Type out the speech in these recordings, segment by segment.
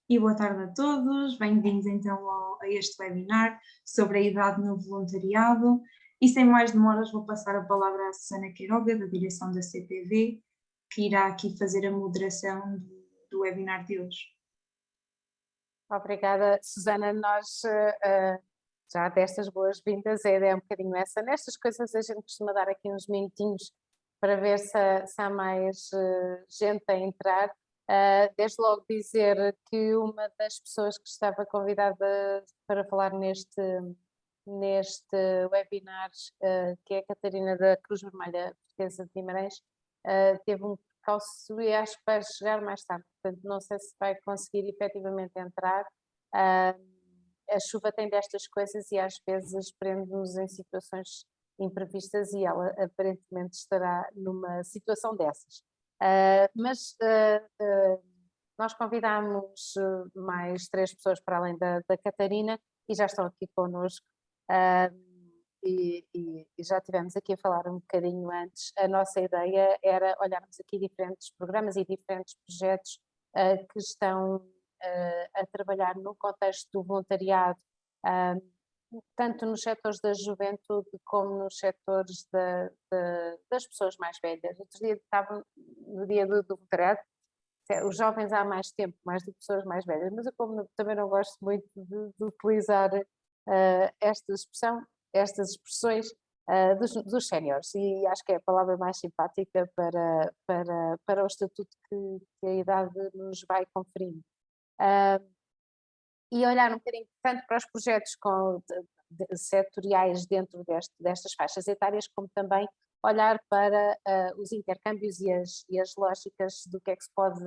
E boa tarde a todos, bem-vindos então a este webinar sobre a idade no voluntariado. E sem mais demoras, vou passar a palavra à Susana Queiroga, da direção da CPV, que irá aqui fazer a moderação do webinar de hoje. Obrigada, Susana. Nós já destas boas-vindas, a ideia é um bocadinho essa. Nestas coisas a gente costuma dar aqui uns minutinhos para ver se há mais gente a entrar. Desde logo dizer que uma das pessoas que estava convidada para falar neste webinar, que é a Catarina da Cruz Vermelha Portuguesa de Guimarães, teve um percalço e acho que vai chegar mais tarde, portanto não sei se vai conseguir efetivamente entrar. A chuva tem destas coisas e às vezes prende-nos em situações imprevistas e ela aparentemente estará numa situação dessas. Mas nós convidámos mais 3 pessoas para além da Catarina e já estão aqui connosco. E já tivemos aqui a falar um bocadinho antes. A nossa ideia era olharmos aqui diferentes programas e diferentes projetos que estão a trabalhar no contexto do voluntariado, tanto nos setores da juventude como nos setores das pessoas mais velhas. Outro dia estava no dia do voluntariado, os jovens há mais tempo, mais do que pessoas mais velhas, mas eu também não gosto muito de utilizar esta expressão, estas expressões dos séniores, e acho que é a palavra mais simpática para o estatuto que a idade nos vai conferindo. E olhar um bocadinho tanto para os projetos setoriais dentro destas faixas etárias, como também olhar para os intercâmbios e as lógicas do que é que se pode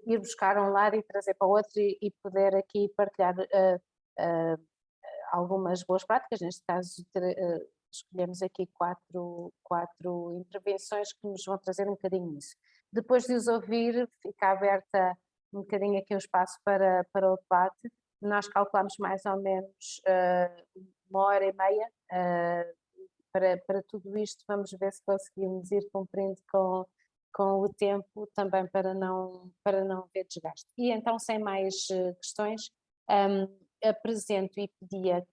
ir buscar a um lado e trazer para o outro e poder aqui partilhar algumas boas práticas. Neste caso escolhemos aqui quatro intervenções que nos vão trazer um bocadinho isso. Depois de os ouvir, fica aberta um bocadinho aqui um espaço para o debate. Nós calculamos mais ou menos 1h30 para tudo isto. Vamos ver se conseguimos ir cumprindo com o tempo, também para não haver desgaste. E então, sem mais questões, apresento e pedia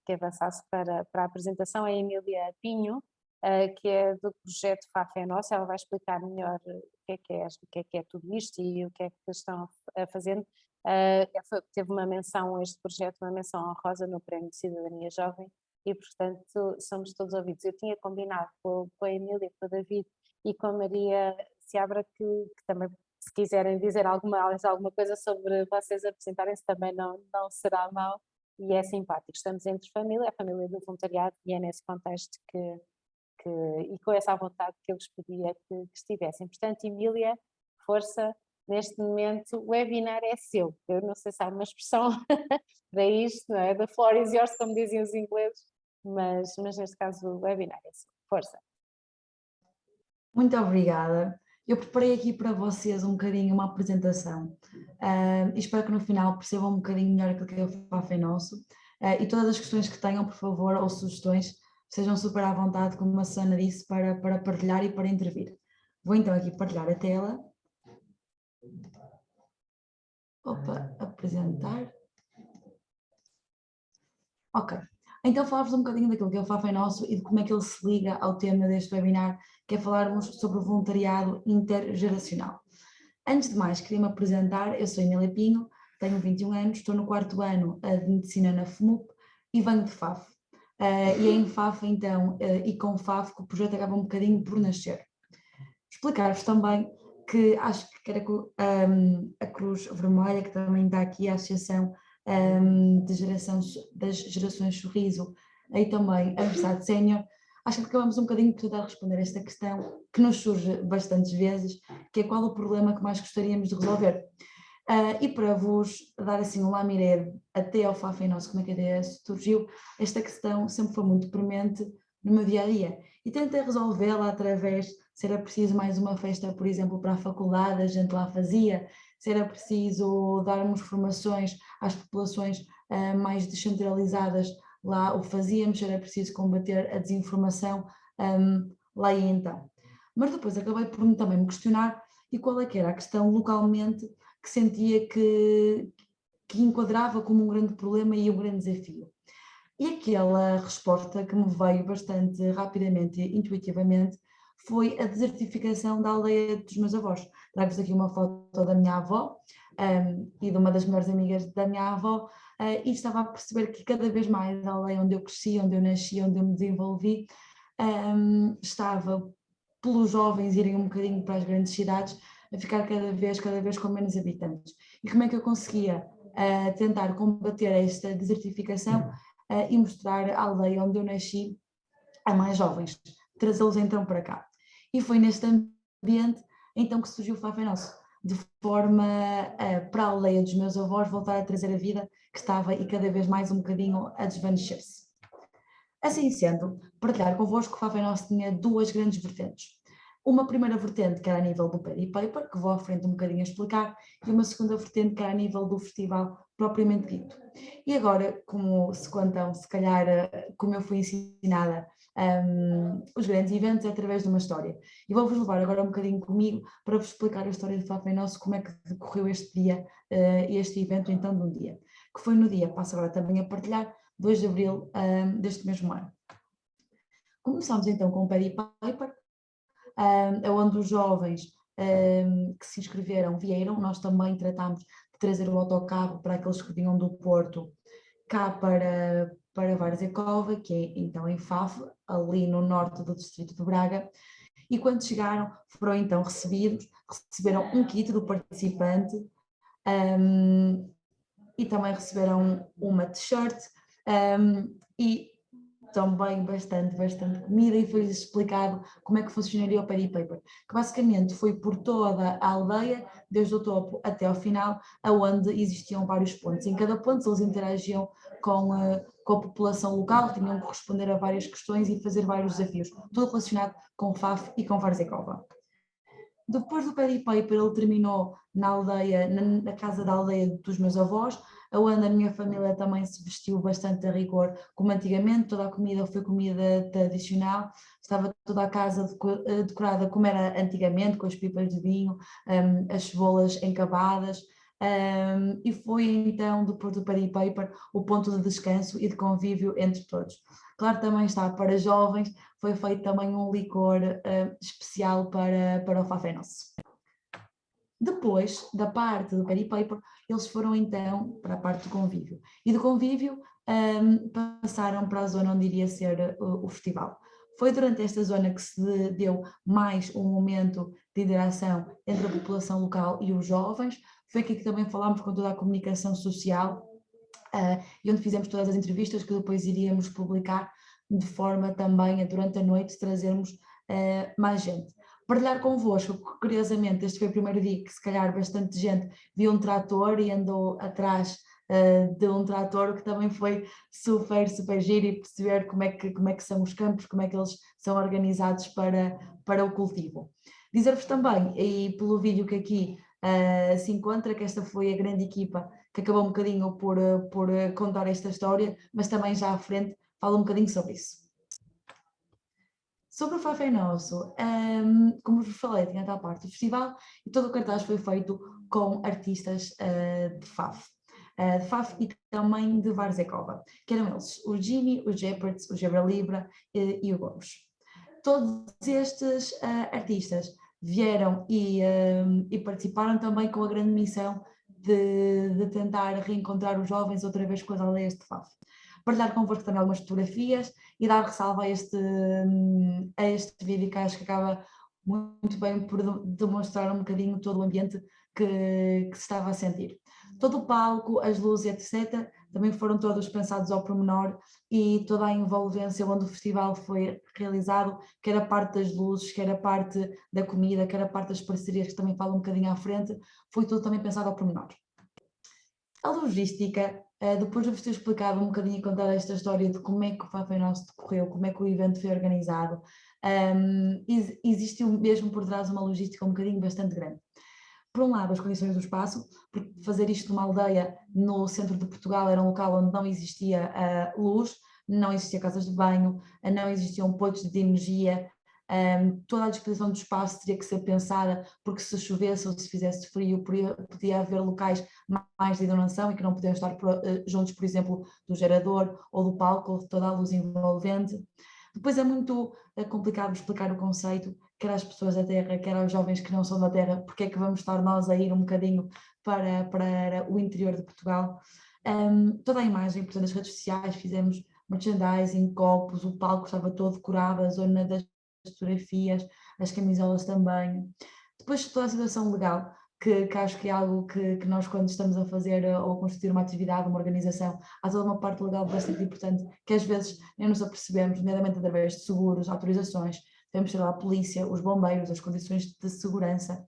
que avançasse para a apresentação a Emília Pinho, que é do projeto FAF é Nossa. Ela vai explicar melhor o que é tudo isto e o que é que estão a fazer. Teve uma menção, este projeto, uma menção honrosa no Prémio de Cidadania Jovem e, portanto, somos todos ouvidos. Eu tinha combinado com a Emília, com o David e com a Maria Seabra que também, se quiserem dizer alguma coisa sobre vocês apresentarem-se, também não será mau e é simpático. Estamos entre família, a família do voluntariado, e é nesse contexto e com essa vontade que eu vos pedia que estivessem. Portanto, Emília, força, neste momento o webinar é seu. Eu não sei se há uma expressão para isto, não é? The floor is yours, como diziam os ingleses, mas neste caso o webinar é seu. Força. Muito obrigada. Eu preparei aqui para vocês um bocadinho uma apresentação e espero que no final percebam um bocadinho melhor aquilo que é o FAF é Nosso, e todas as questões que tenham, por favor, ou sugestões, sejam super à vontade, como a Susana disse, para partilhar e para intervir. Vou então aqui partilhar a tela. Opa, apresentar. Ok, então falar-vos um bocadinho daquilo que é o FAF é Nosso e de como é que ele se liga ao tema deste webinar, que é falarmos sobre o voluntariado intergeracional. Antes de mais, queria-me apresentar. Eu sou Emília Pinho, tenho 21 anos, estou no 4º ano de Medicina na FMUP e venho de FAF. E é em FAF então, e com FAF, que o projeto acaba um bocadinho por nascer. Explicar-vos também que acho que era a Cruz Vermelha, que também está aqui, a Associação das Gerações Sorriso, aí também a Universidade Sénior. Acho que acabamos um bocadinho por tentar responder a esta questão que nos surge bastantes vezes, que é qual o problema que mais gostaríamos de resolver. E para vos dar assim um lamiré até ao FAF é Nosso, como é que a ideia surgiu, esta questão sempre foi muito premente no meu dia-a-dia e tentei resolvê-la através, se era preciso mais uma festa, por exemplo, para a faculdade, a gente lá fazia, se era preciso darmos formações às populações mais descentralizadas, lá o fazíamos, se era preciso combater a desinformação, lá e então. Mas depois acabei por também me questionar e qual é que era a questão localmente que sentia que enquadrava como um grande problema e um grande desafio. E aquela resposta que me veio bastante rapidamente e intuitivamente foi a desertificação da aldeia dos meus avós. Trago-vos aqui uma foto da minha avó e de uma das melhores amigas da minha avó, e estava a perceber que cada vez mais a aldeia onde eu cresci, onde eu nasci, onde eu me desenvolvi, estava, pelos jovens irem um bocadinho para as grandes cidades, a ficar cada vez com menos habitantes. E como é que eu conseguia tentar combater esta desertificação e mostrar a aldeia onde eu nasci a mais jovens, trazê-los então para cá. E foi neste ambiente então que surgiu o Fafé Nosso, de forma para a aldeia dos meus avós voltar a trazer a vida que estava e cada vez mais um bocadinho a desvanecer-se. Assim sendo, partilhar convosco que o Fafé Nosso tinha duas grandes vertentes. Uma primeira vertente que era a nível do Paddy Paper, que vou à frente um bocadinho a explicar, e uma segunda vertente que era a nível do festival propriamente dito. E agora, como se contam, se calhar, como eu fui ensinada, os grandes eventos é através de uma história. E vou-vos levar agora um bocadinho comigo para vos explicar a história do Fafé Nosso, como é que decorreu este dia, este evento então de um dia. Que foi no dia, passo agora também a partilhar, 2 de Abril deste mesmo ano. Começámos então com o Paddy Paper, onde os jovens que se inscreveram vieram. Nós também tratámos de trazer o autocarro para aqueles que vinham do Porto cá para Varzecova, que é então em Faf, ali no norte do distrito de Braga, e quando chegaram foram então receberam um kit do participante e também receberam uma t-shirt e também bastante comida, e foi-lhes explicado como é que funcionaria o Paddy Paper, que basicamente foi por toda a aldeia, desde o topo até ao final, aonde existiam vários pontos. Em cada ponto eles interagiam com a população local, tinham que responder a várias questões e fazer vários desafios, tudo relacionado com o FAF e com Varzecova. Depois do Paddy Paper, ele terminou na aldeia, na casa da aldeia dos meus avós, onde a minha família também se vestiu bastante a rigor, como antigamente. Toda a comida foi comida tradicional, estava toda a casa decorada como era antigamente, com as pipas de vinho, as cebolas encavadas, e foi então, depois do Paddy Paper, o ponto de descanso e de convívio entre todos. Claro, também está para jovens, foi feito também um licor especial para o Fafé Nosso. Depois da parte do Paddy Paper, eles foram então para a parte do convívio. E do convívio passaram para a zona onde iria ser o festival. Foi durante esta zona que se deu mais um momento de interação entre a população local e os jovens. Foi aqui que também falámos com toda a comunicação social e onde fizemos todas as entrevistas que depois iríamos publicar, de forma também a durante a noite trazermos mais gente. Partilhar convosco, curiosamente, este foi o primeiro dia que se calhar bastante gente viu um trator e andou atrás de um trator, que também foi super giro, e perceber como é que são os campos, como é que eles são organizados para o cultivo. Dizer-vos também, e pelo vídeo que aqui se encontra, que esta foi a grande equipa que acabou um bocadinho por contar esta história, mas também já à frente fala um bocadinho sobre isso. Sobre o Fafé Nosso, como vos falei, tinha tal parte do festival e todo o cartaz foi feito com artistas de Faf e também de Varzecova, que eram eles, o Jimmy, o Jeopards, o Gebra Libra e o Gomes. Todos estes artistas vieram e participaram também com a grande missão de tentar reencontrar os jovens outra vez com as aldeias de Faf. Partilhar convosco também algumas fotografias e dar ressalva a este vídeo, que acho que acaba muito bem por demonstrar um bocadinho todo o ambiente que se estava a sentir. Todo o palco, as luzes, etc., também foram todos pensados ao pormenor, e toda a envolvência onde o festival foi realizado, quer a parte das luzes, quer a parte da comida, quer a parte das parcerias, que também falam um bocadinho à frente, foi tudo também pensado ao pormenor. A logística, depois de vos ter explicado um bocadinho e contar esta história de como é que o Fafé Nosso decorreu, como é que o evento foi organizado, existiu mesmo por trás uma logística um bocadinho bastante grande. Por um lado, as condições do espaço, porque fazer isto numa aldeia no centro de Portugal era um local onde não existia luz, não existia casas de banho, não existiam pontos de energia, Toda a disposição do espaço teria que ser pensada, porque se chovesse ou se fizesse frio, podia haver locais mais de iluminação e que não podiam estar juntos, por exemplo, do gerador ou do palco ou de toda a luz envolvente. Depois é muito complicado explicar o conceito, quer às pessoas da Terra, quer aos jovens que não são da Terra, porque é que vamos estar nós a ir um bocadinho para o interior de Portugal. Toda a imagem, portanto, nas redes sociais fizemos merchandising, copos, o palco estava todo decorado, a zona das fotografias, as camisolas também. Depois toda a situação legal, que acho que é algo que nós, quando estamos a fazer ou a constituir uma atividade, uma organização, há toda uma parte legal bastante importante que às vezes nem nos apercebemos, nomeadamente através de seguros, autorizações, devemos ter lá a polícia, os bombeiros, as condições de segurança,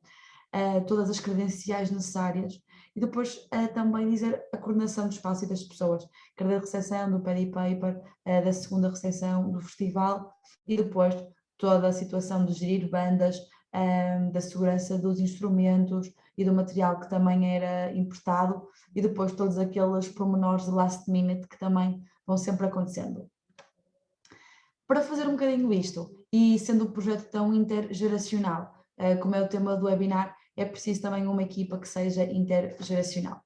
todas as credenciais necessárias, e depois também dizer a coordenação do espaço e das pessoas, quer da recepção, do pad paper, da segunda recepção do festival, e depois toda a situação de gerir bandas, da segurança dos instrumentos e do material que também era importado, e depois todos aqueles pormenores de last minute que também vão sempre acontecendo. Para fazer um bocadinho isto, e sendo um projeto tão intergeracional, como é o tema do webinar, é preciso também uma equipa que seja intergeracional.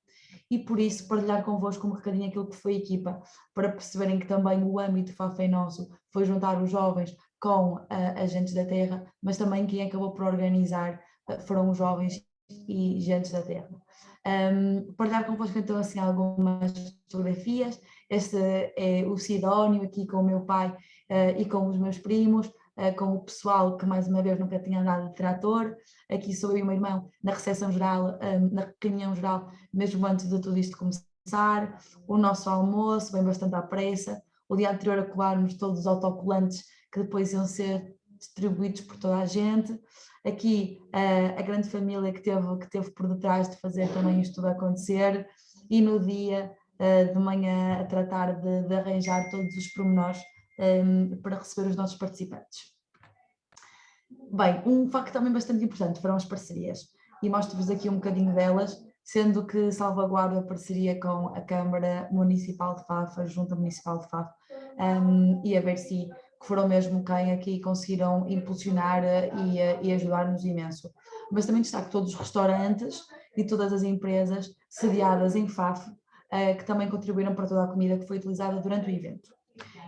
E por isso partilhar convosco um bocadinho aquilo que foi a equipa, para perceberem que também o âmbito Fafé Nosso foi juntar os jovens com agentes da terra, mas também quem acabou por organizar foram os jovens e agentes da terra. Partilhar convosco então assim algumas fotografias. Este é o Sidónio aqui com o meu pai e com os meus primos, com o pessoal que mais uma vez nunca tinha andado de trator. Aqui sou eu e o meu irmão na recepção geral, na reunião geral, mesmo antes de tudo isto começar. O nosso almoço vem bastante à pressa. O dia anterior a colarmos todos os autocolantes que depois iam ser distribuídos por toda a gente. Aqui a grande família que teve por detrás de fazer também isto tudo acontecer, e no dia de manhã a tratar de arranjar todos os pormenores para receber os nossos participantes. Bem, um facto também bastante importante foram as parcerias, e mostro-vos aqui um bocadinho delas, sendo que salvaguardo a parceria com a Câmara Municipal de Faf, a Junta Municipal de Faf, e a Bercy, que foram mesmo quem aqui conseguiram impulsionar e ajudar-nos imenso. Mas também destaco todos os restaurantes e todas as empresas sediadas em Faf, que também contribuíram para toda a comida que foi utilizada durante o evento.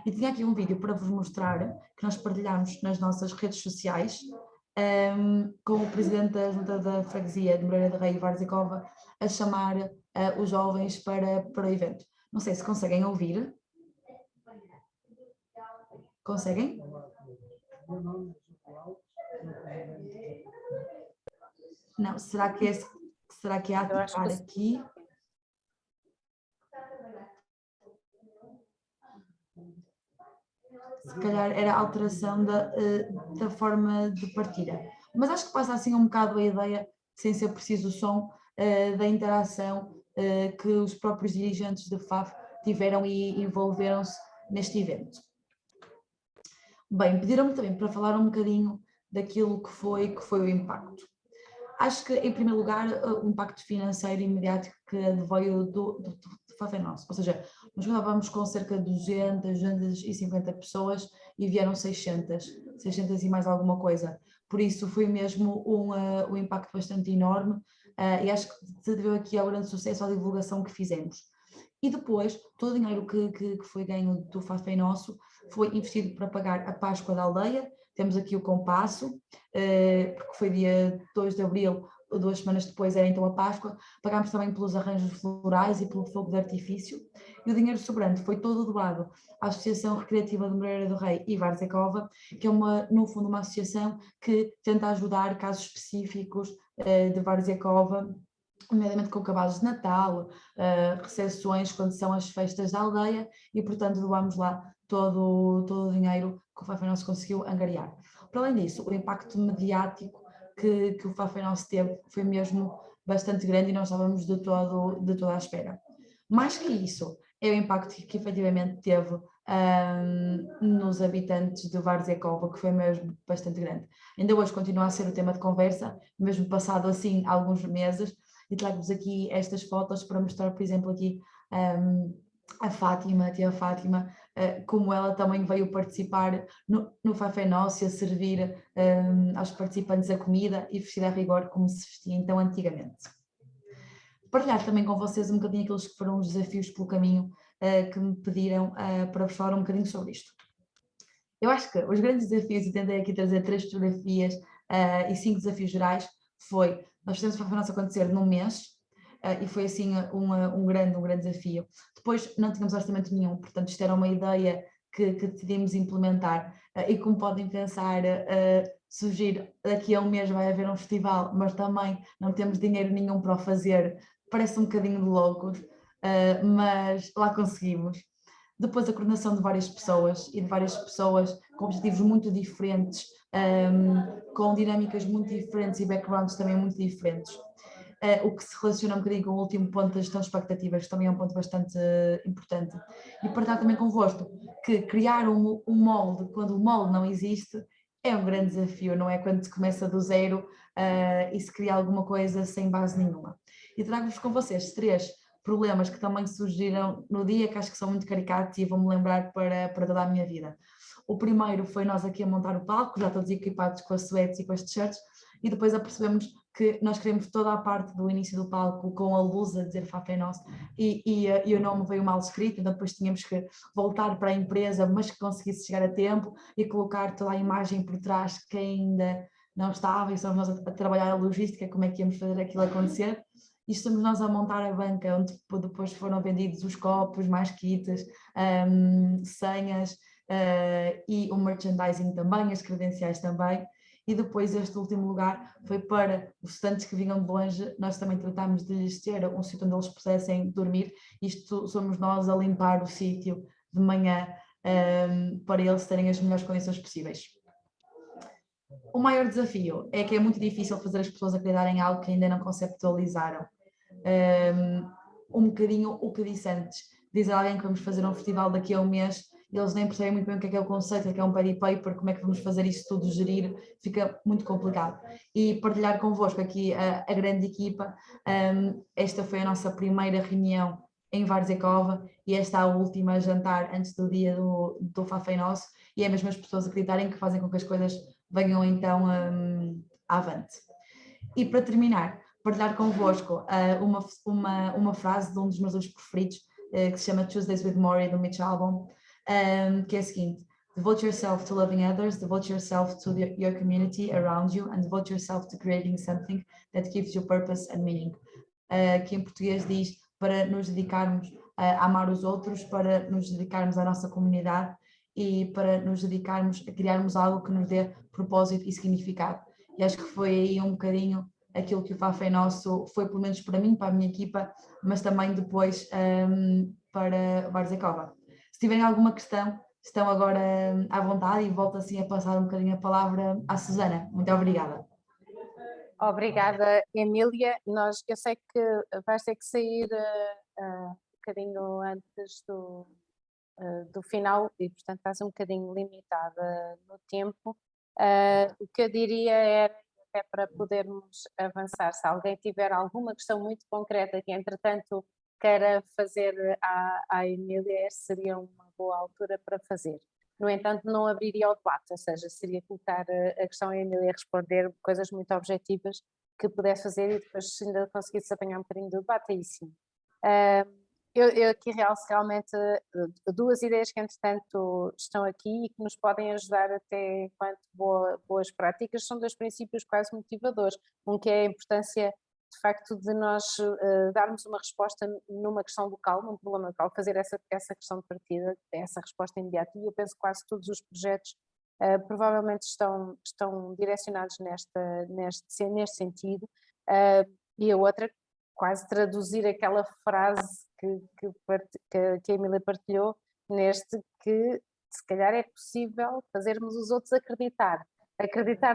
E tinha aqui um vídeo para vos mostrar, que nós partilhamos nas nossas redes sociais, com o presidente da Junta da Freguesia de Moreira de Rei e Varzecova a chamar os jovens para o evento. Não sei se conseguem ouvir. Conseguem? Não, será que é ativar aqui? Se calhar era a alteração da forma de partida. Mas acho que passa assim um bocado a ideia, sem ser preciso o som, da interação que os próprios dirigentes de FAF tiveram e envolveram-se neste evento. Bem, pediram-me também para falar um bocadinho daquilo que foi o impacto. Acho que, em primeiro lugar, o impacto financeiro imediato que veio do Fafé Nosso, ou seja, nós contávamos com cerca de 250 pessoas e vieram 600 e mais alguma coisa, por isso foi mesmo um impacto bastante enorme, e acho que se deveu aqui ao grande sucesso, à divulgação que fizemos. E depois, todo o dinheiro que foi ganho do Fafé Nosso foi investido para pagar a Páscoa da aldeia. Temos aqui o compasso, porque foi dia 2 de abril, 2 semanas depois era então a Páscoa. Pagámos também pelos arranjos florais e pelo fogo de artifício, e o dinheiro sobrante foi todo doado à Associação Recreativa de Moreira do Rei e Varzecova, que é no fundo uma associação que tenta ajudar casos específicos de Varzecova, nomeadamente com cabazes de Natal, recepções quando são as festas da aldeia, e portanto doamos lá todo o dinheiro que o Fafé Nosso conseguiu angariar. Para além disso, o impacto mediático que o Fafé Nosso teve foi mesmo bastante grande, e nós estávamos de toda à espera. Mais que isso, é o impacto que efetivamente teve nos habitantes de Varzecova, que foi mesmo bastante grande. Ainda hoje continua a ser o tema de conversa, mesmo passado assim alguns meses, e trago-vos aqui estas fotos para mostrar, por exemplo, aqui a Fátima, a tia Fátima, como ela também veio participar no Fafé Nosso, a servir aos participantes a comida e vestida a rigor como se vestia então antigamente. Partilhar também com vocês um bocadinho aqueles que foram os desafios pelo caminho que me pediram para vos falar um bocadinho sobre isto. Eu acho que os grandes desafios, e tentei aqui trazer 3 fotografias e 5 desafios gerais, nós fizemos o Fafé Nosso acontecer num mês, e foi assim um grande desafio. Depois não tínhamos orçamento nenhum, portanto isto era uma ideia que decidimos implementar, e como podem pensar, surgir daqui a um mês vai haver um festival, mas também não temos dinheiro nenhum para o fazer, parece um bocadinho de loucos, mas lá conseguimos. Depois a coordenação de várias pessoas com objetivos muito diferentes, com dinâmicas muito diferentes e backgrounds também muito diferentes. O que se relaciona um bocadinho com o último ponto da gestão de expectativas, que também é um ponto bastante importante. E partilhar também convosco que criar um molde quando o molde não existe é um grande desafio, não é? Quando se começa do zero e se cria alguma coisa sem base nenhuma. E trago-vos com vocês 3 problemas que também surgiram no dia, que acho que são muito caricatos e vou-me lembrar para toda a minha vida. O primeiro foi nós aqui a montar o palco, já todos equipados com as suetes e com as t-shirts, e depois apercebemos que nós queremos toda a parte do início do palco com a luz a dizer Fafé Nosso e o nome veio mal escrito, então depois tínhamos que voltar para a empresa, mas que conseguisse chegar a tempo e colocar toda a imagem por trás que ainda não estava, e somos nós a trabalhar a logística, como é que íamos fazer aquilo acontecer. E somos nós a montar a banca, onde depois foram vendidos os copos, mais kits, senhas e o merchandising também, as credenciais também. E depois este último lugar foi para os estudantes que vinham de longe, nós também tratámos de lhes ter um sítio onde eles pudessem dormir, isto somos nós a limpar o sítio de manhã para eles terem as melhores condições possíveis. O maior desafio é que é muito difícil fazer as pessoas acreditarem em algo que ainda não conceptualizaram. Um bocadinho o que disse antes, dizer a alguém que vamos fazer um festival daqui a um mês, eles nem percebem muito bem o que é o conceito, o que é um paddy paper, como é que vamos fazer isso tudo, gerir, fica muito complicado. E partilhar convosco aqui a grande equipa, esta foi a nossa primeira reunião em Varzekova e esta é a última jantar antes do dia do Fafé Nosso, e é mesmo as pessoas acreditarem que fazem com que as coisas venham então avante. E para terminar, partilhar convosco uma frase de um dos meus livros preferidos, que se chama Tuesdays with Morrie, do Mitch Albom, que é a seguinte: devote yourself to loving others, devote yourself to your community around you, and devote yourself to creating something that gives you purpose and meaning. Que em português diz para nos dedicarmos a amar os outros, para nos dedicarmos à nossa comunidade e para nos dedicarmos a criarmos algo que nos dê propósito e significado. E acho que foi aí um bocadinho aquilo que o Fafé Nosso foi, pelo menos para mim, para a minha equipa, mas também depois para Varzekova. Se tiverem alguma questão, estão agora à vontade, e volto assim a passar um bocadinho a palavra à Susana. Muito obrigada. Obrigada, Emília. Eu sei que vais ter que sair um bocadinho antes do final e, portanto, estás um bocadinho limitada no tempo. O que eu diria era, até para podermos avançar, se alguém tiver alguma questão muito concreta que, entretanto, queira fazer à Emília, seria uma boa altura para fazer. No entanto, não abriria o debate, ou seja, seria colocar a questão à Emília, responder coisas muito objetivas que pudesse fazer, e depois, se ainda conseguisse apanhar um bocadinho do debate, aí sim. Eu aqui realço realmente 2 ideias que, entretanto, estão aqui e que nos podem ajudar até enquanto boas práticas. São 2 princípios quase motivadores. Um que é a importância, de facto, de nós darmos uma resposta numa questão local, num problema local, fazer essa questão de partida, essa resposta imediata. E eu penso que quase todos os projetos provavelmente estão direcionados neste sentido. E a outra, quase traduzir aquela frase que a Emília partilhou, que se calhar é possível fazermos os outros acreditar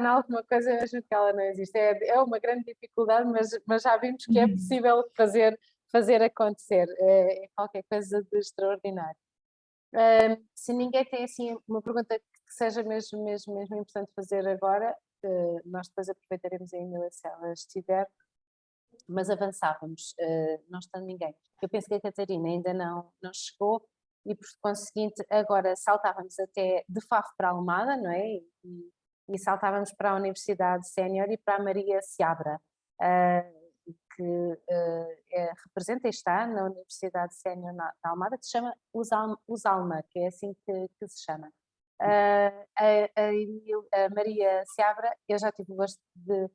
em alguma coisa mesmo que ela não existe. É uma grande dificuldade, mas já vimos que é possível fazer acontecer. É qualquer coisa de extraordinário. Se ninguém tem assim uma pergunta que seja mesmo importante fazer agora, nós depois aproveitaremos a Emília se ela estiver, mas avançávamos, não estando ninguém. Eu penso que a Catarina ainda não chegou, e por conseguinte agora saltávamos até de Faro para Almada, não é? E saltávamos para a Universidade Sénior e para a Maria Seabra, que representa e está na Universidade Sénior na Almada, que se chama USALMA, que é assim que se chama. A Maria Seabra, eu já tive o gosto de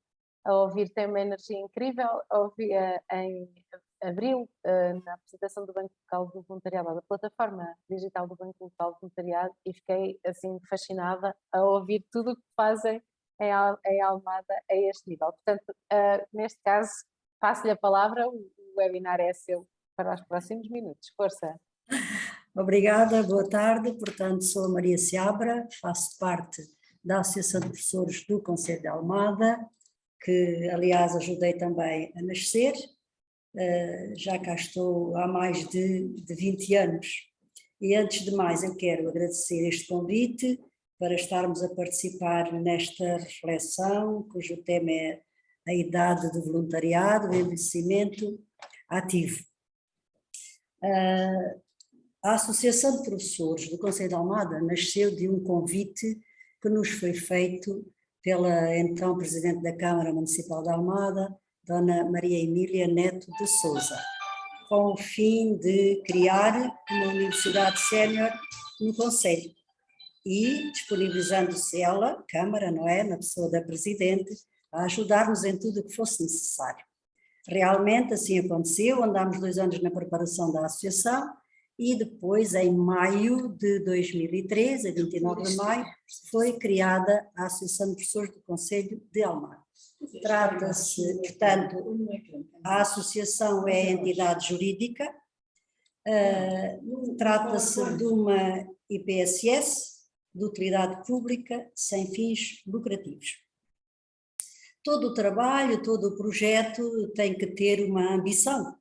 a ouvir, tem uma energia incrível, ouvi-a em abril, na apresentação do Banco Local do Voluntariado, da plataforma digital do Banco Local do Voluntariado, e fiquei assim fascinada a ouvir tudo o que fazem em Almada a este nível. Portanto, neste caso, passo-lhe a palavra, o webinar é seu para os próximos minutos. Força! Obrigada, boa tarde. Portanto, sou a Maria Seabra, faço parte da Associação de Professores do Concelho de Almada, que aliás ajudei também a nascer. Já cá estou há mais de 20 anos. E antes de mais eu quero agradecer este convite para estarmos a participar nesta reflexão, cujo tema é a idade do voluntariado, o envelhecimento ativo. A Associação de Professores do Concelho de Almada nasceu de um convite que nos foi feito pela então Presidente da Câmara Municipal de Almada, Dona Maria Emília Neto de Sousa, com o fim de criar uma universidade sénior no concelho e disponibilizando-se ela, Câmara, não é, na pessoa da Presidente, a ajudar-nos em tudo o que fosse necessário. Realmente assim aconteceu, andámos 2 anos na preparação da associação e depois, em maio de 2013, a 29 de maio, foi criada a Associação de Professores do Concelho de Almada. Trata-se, portanto, a associação é a entidade jurídica, trata-se de uma IPSS, de utilidade pública, sem fins lucrativos. Todo o trabalho, todo o projeto tem que ter uma ambição.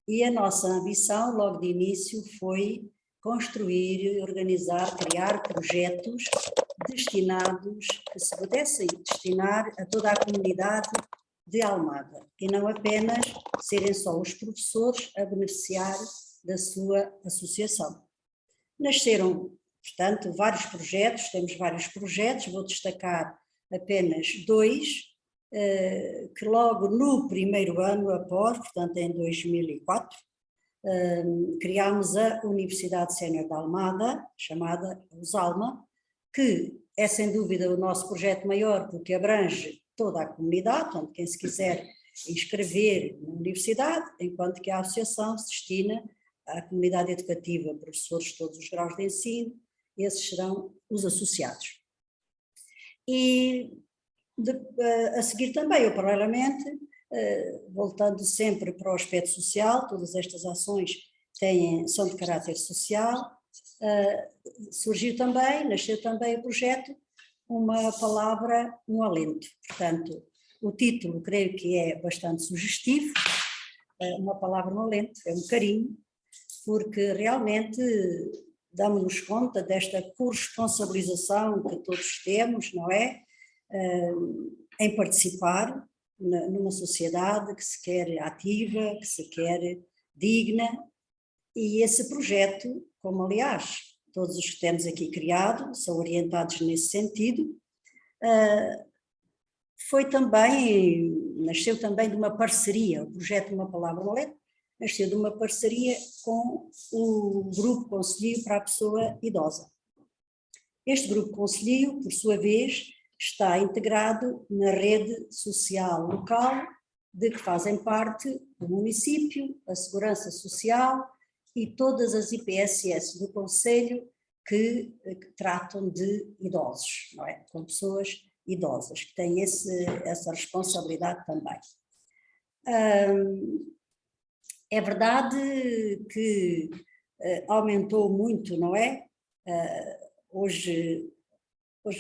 E a nossa ambição, logo de início, foi construir, organizar, criar projetos destinados, que se pudessem destinar a toda a comunidade de Almada, e não apenas serem só os professores a beneficiar da sua associação. Nasceram, portanto, vários projetos, temos vários projetos, vou destacar apenas 2, que logo no primeiro ano após, portanto em 2004, criámos a Universidade Sénior de Almada, chamada USALMA, que é sem dúvida o nosso projeto maior porque abrange toda a comunidade, portanto quem se quiser inscrever na universidade, enquanto que a associação se destina à comunidade educativa, professores de todos os graus de ensino, esses serão os associados. E a seguir também, ou paralelamente, voltando sempre para o aspecto social, todas estas ações são de caráter social, nasceu também o projeto Uma Palavra, um Alento. Portanto, o título creio que é bastante sugestivo, Uma Palavra, um Alento, é um carinho, porque realmente damos-nos conta desta corresponsabilização que todos temos, não é? Em participar numa sociedade que se quer ativa, que se quer digna, e esse projeto, como aliás todos os que temos aqui criado, são orientados nesse sentido, nasceu também de uma parceria, o projeto Uma Palavra, um Alento, nasceu de uma parceria com o Grupo Conselhio para a Pessoa Idosa. Este Grupo Conselhio, por sua vez, está integrado na rede social local de que fazem parte o município, a Segurança Social e todas as IPSS do Concelho que tratam de idosos, não é? Com pessoas idosas, que têm essa responsabilidade também. É verdade que aumentou muito, não é? Hoje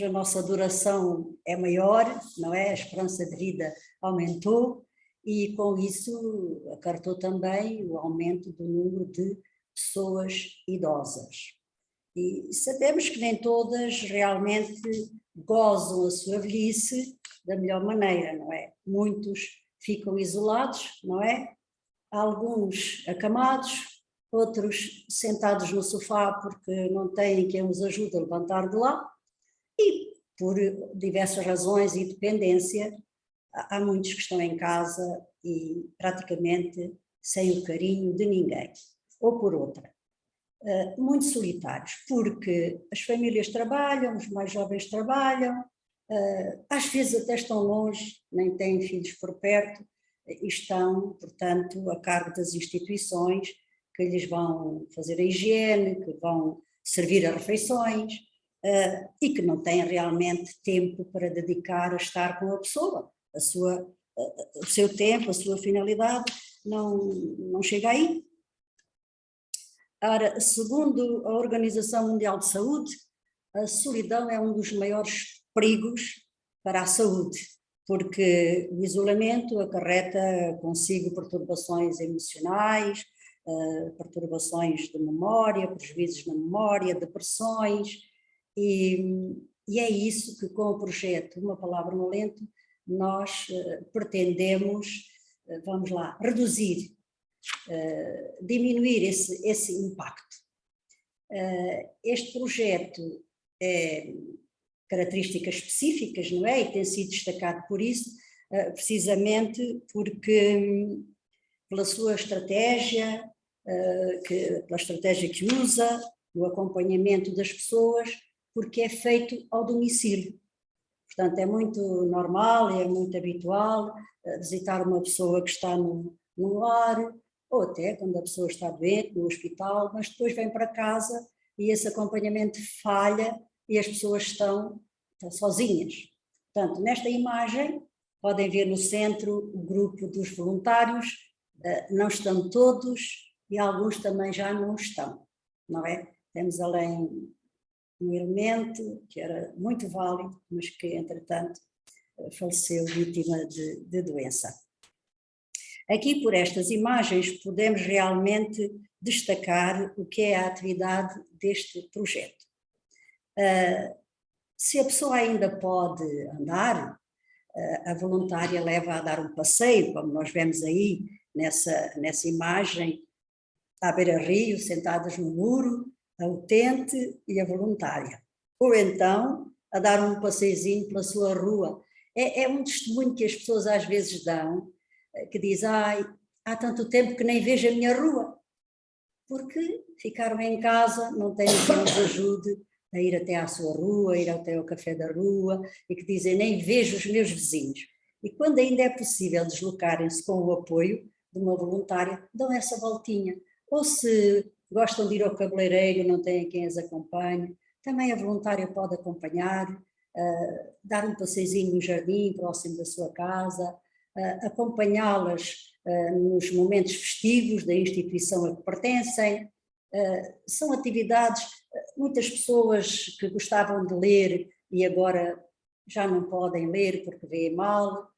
a nossa duração é maior, não é? A esperança de vida aumentou e com isso acarretou também o aumento do número de pessoas idosas. E sabemos que nem todas realmente gozam a sua velhice da melhor maneira, não é? Muitos ficam isolados, não é? Alguns acamados, outros sentados no sofá porque não têm quem os ajude a levantar de lá, e por diversas razões e dependência, há muitos que estão em casa e praticamente sem o carinho de ninguém, ou por outra. Muito solitários, porque as famílias trabalham, os mais jovens trabalham, às vezes até estão longe, nem têm filhos por perto, e estão, portanto, a cargo das instituições que lhes vão fazer a higiene, que vão servir as refeições, e que não têm realmente tempo para dedicar a estar com a pessoa. O seu tempo, a sua finalidade não chega aí. Ora, segundo a Organização Mundial de Saúde, a solidão é um dos maiores perigos para a saúde, porque o isolamento acarreta consigo perturbações emocionais, perturbações de memória, prejuízos na memória, depressões, e é isso que com o projeto Uma Palavra no Alento nós pretendemos, vamos lá, reduzir, diminuir esse impacto. Este projeto é características específicas, não é? E tem sido destacado por isso, precisamente porque pela sua estratégia, pela estratégia que usa, no acompanhamento das pessoas, porque é feito ao domicílio. Portanto, é muito normal, é muito habitual visitar uma pessoa que está no lar, ou até quando a pessoa está doente, no hospital, mas depois vem para casa e esse acompanhamento falha e as pessoas estão sozinhas. Portanto, nesta imagem, podem ver no centro o grupo dos voluntários, não estão todos e alguns também já não estão, não é? Temos além um elemento que era muito válido, mas que, entretanto, faleceu vítima de doença. Aqui, por estas imagens, podemos realmente destacar o que é a atividade deste projeto. Se a pessoa ainda pode andar, a voluntária leva a dar um passeio, como nós vemos aí nessa imagem, à beira-rio, sentadas no muro, a utente e a voluntária. Ou então, a dar um passeiozinho pela sua rua. É um testemunho que as pessoas às vezes dão, que diz, há tanto tempo que nem vejo a minha rua, porque ficaram em casa, não têm quem os ajude a ir até à sua rua, ir até ao café da rua, e que dizem, nem vejo os meus vizinhos. E quando ainda é possível deslocarem-se com o apoio de uma voluntária, dão essa voltinha. Ou se gostam de ir ao cabeleireiro, não têm quem as acompanhe, também a voluntária pode acompanhar, dar um passeiozinho no jardim próximo da sua casa, acompanhá-las nos momentos festivos da instituição a que pertencem. São atividades, muitas pessoas que gostavam de ler e agora já não podem ler porque veem mal,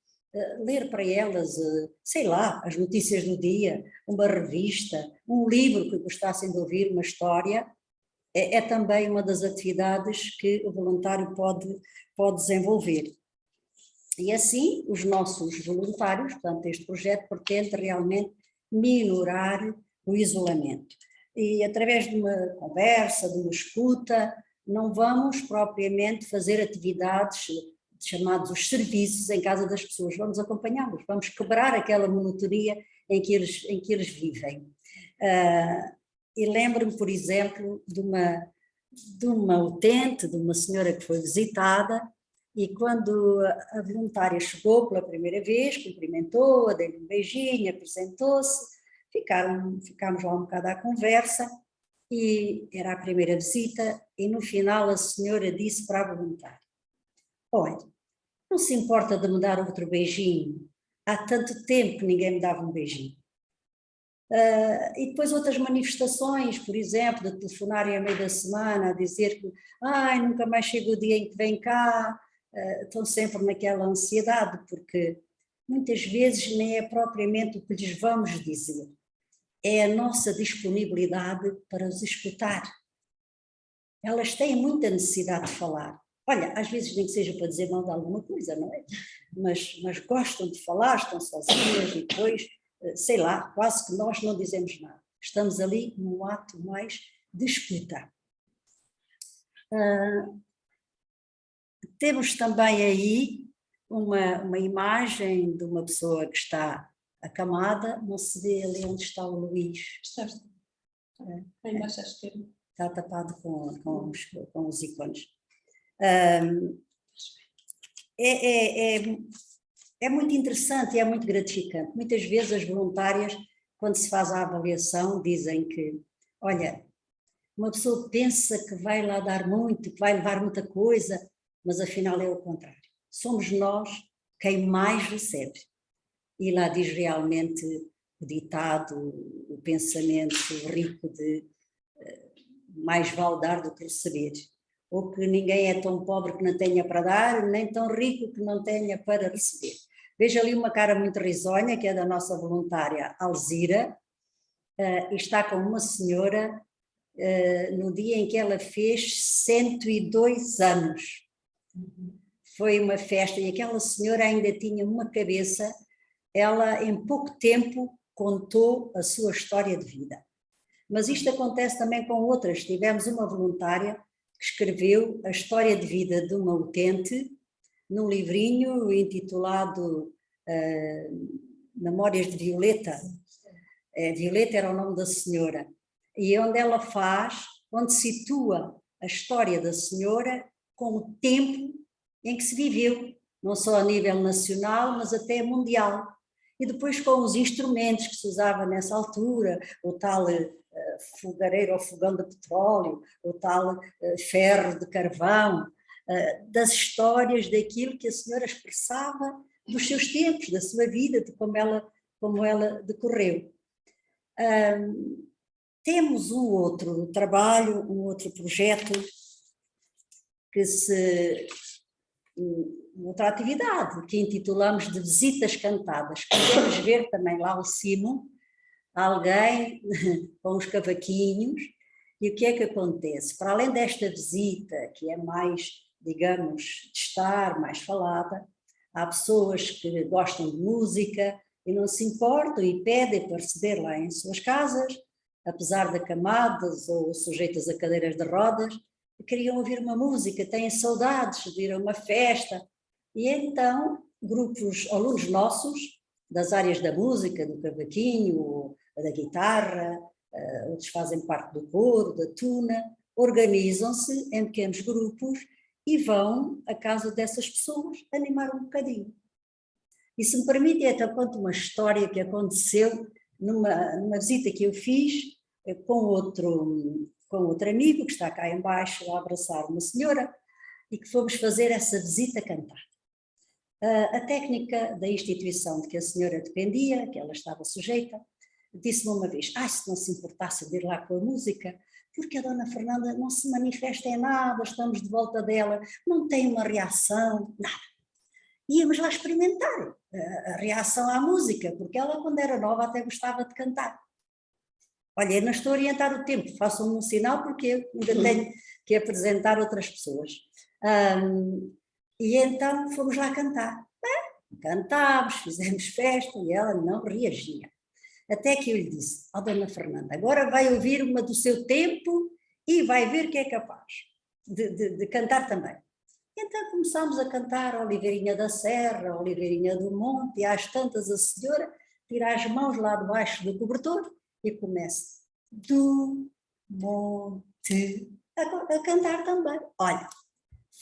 ler para elas, sei lá, as notícias do dia, uma revista, um livro que gostassem de ouvir, uma história, é também uma das atividades que o voluntário pode desenvolver. E assim, os nossos voluntários, portanto, este projeto pretende realmente minorar o isolamento. E através de uma conversa, de uma escuta, não vamos propriamente fazer atividades chamados os serviços em casa das pessoas, vamos acompanhá-los, vamos quebrar aquela monotonia em que eles vivem. E lembro-me, por exemplo, de uma utente, de uma senhora que foi visitada, e quando a voluntária chegou pela primeira vez, cumprimentou-a, deu-lhe um beijinho, apresentou-se, ficámos lá um bocado à conversa, e era a primeira visita, e no final a senhora disse para a voluntária, olha, não se importa de me dar outro beijinho? Há tanto tempo que ninguém me dava um beijinho. E depois outras manifestações, por exemplo, de telefonarem a meio da semana a dizer que nunca mais chega o dia em que vem cá, estão sempre naquela ansiedade, porque muitas vezes nem é propriamente o que lhes vamos dizer, é a nossa disponibilidade para os escutar. Elas têm muita necessidade de falar. Olha, às vezes nem que seja para dizer mal de alguma coisa, não é? Mas gostam de falar, estão sozinhas e depois, sei lá, quase que nós não dizemos nada. Estamos ali num ato mais de escuta. Temos também aí uma imagem de uma pessoa que está acamada, não se vê ali onde está o Luís. Está. Aí mais à esquerda. Está tapado com os ícones. É muito interessante e é muito gratificante. Muitas vezes as voluntárias, quando se faz a avaliação, dizem que, olha, uma pessoa pensa que vai lá dar muito, que vai levar muita coisa, mas afinal é o contrário. Somos nós quem mais recebe. E lá diz realmente o ditado, o pensamento rico de mais vale dar do que receber. Ou que ninguém é tão pobre que não tenha para dar, nem tão rico que não tenha para receber. Vejo ali uma cara muito risonha, que é da nossa voluntária Alzira, e está com uma senhora no dia em que ela fez 102 anos. Foi uma festa e aquela senhora ainda tinha uma cabeça, ela em pouco tempo contou a sua história de vida. Mas isto acontece também com outras. Tivemos uma voluntária que escreveu a história de vida de uma utente num livrinho intitulado Memórias de Violeta. Violeta era o nome da senhora. E onde ela onde situa a história da senhora com o tempo em que se viveu, não só a nível nacional, mas até mundial. E depois com os instrumentos que se usava nessa altura, o tal fogareiro ou fogão de petróleo, o tal ferro de carvão, das histórias daquilo que a senhora expressava dos seus tempos, da sua vida, de como ela decorreu. Temos um outro trabalho, um outro projeto, outra atividade, que intitulamos de Visitas Cantadas. Podemos ver também lá ao cimo, alguém com os cavaquinhos, e o que é que acontece? Para além desta visita, que é mais, digamos, de estar, mais falada, há pessoas que gostam de música e não se importam e pedem para receber lá em suas casas, apesar de acamadas ou sujeitas a cadeiras de rodas, queriam ouvir uma música, têm saudades de ir a uma festa. E então, alunos nossos, das áreas da música, do cavaquinho, da guitarra, outros fazem parte do coro, da tuna, organizam-se em pequenos grupos e vão à casa dessas pessoas animar um bocadinho. E se me permite, até conto uma história que aconteceu numa visita que eu fiz com outro amigo que está cá embaixo a abraçar uma senhora e que fomos fazer essa visita cantada. A técnica da instituição de que a senhora dependia, que ela estava sujeita, disse-me uma vez, se não se importasse de ir lá com a música, porque a dona Fernanda não se manifesta em nada, estamos de volta dela, não tem uma reação, nada. Íamos lá experimentar a reação à música, porque ela quando era nova até gostava de cantar. Olha, eu não estou a orientar o tempo, façam-me um sinal porque eu ainda tenho que apresentar outras pessoas. E então fomos lá cantar. Cantámos, fizemos festa e ela não reagia. Até que eu lhe disse, dona Fernanda, agora vai ouvir uma do seu tempo e vai ver que é capaz de cantar também. E então começámos a cantar Oliveirinha da Serra, Oliveirinha do Monte, e às tantas a senhora tira as mãos lá debaixo do cobertor e começa do monte a cantar também. Olha,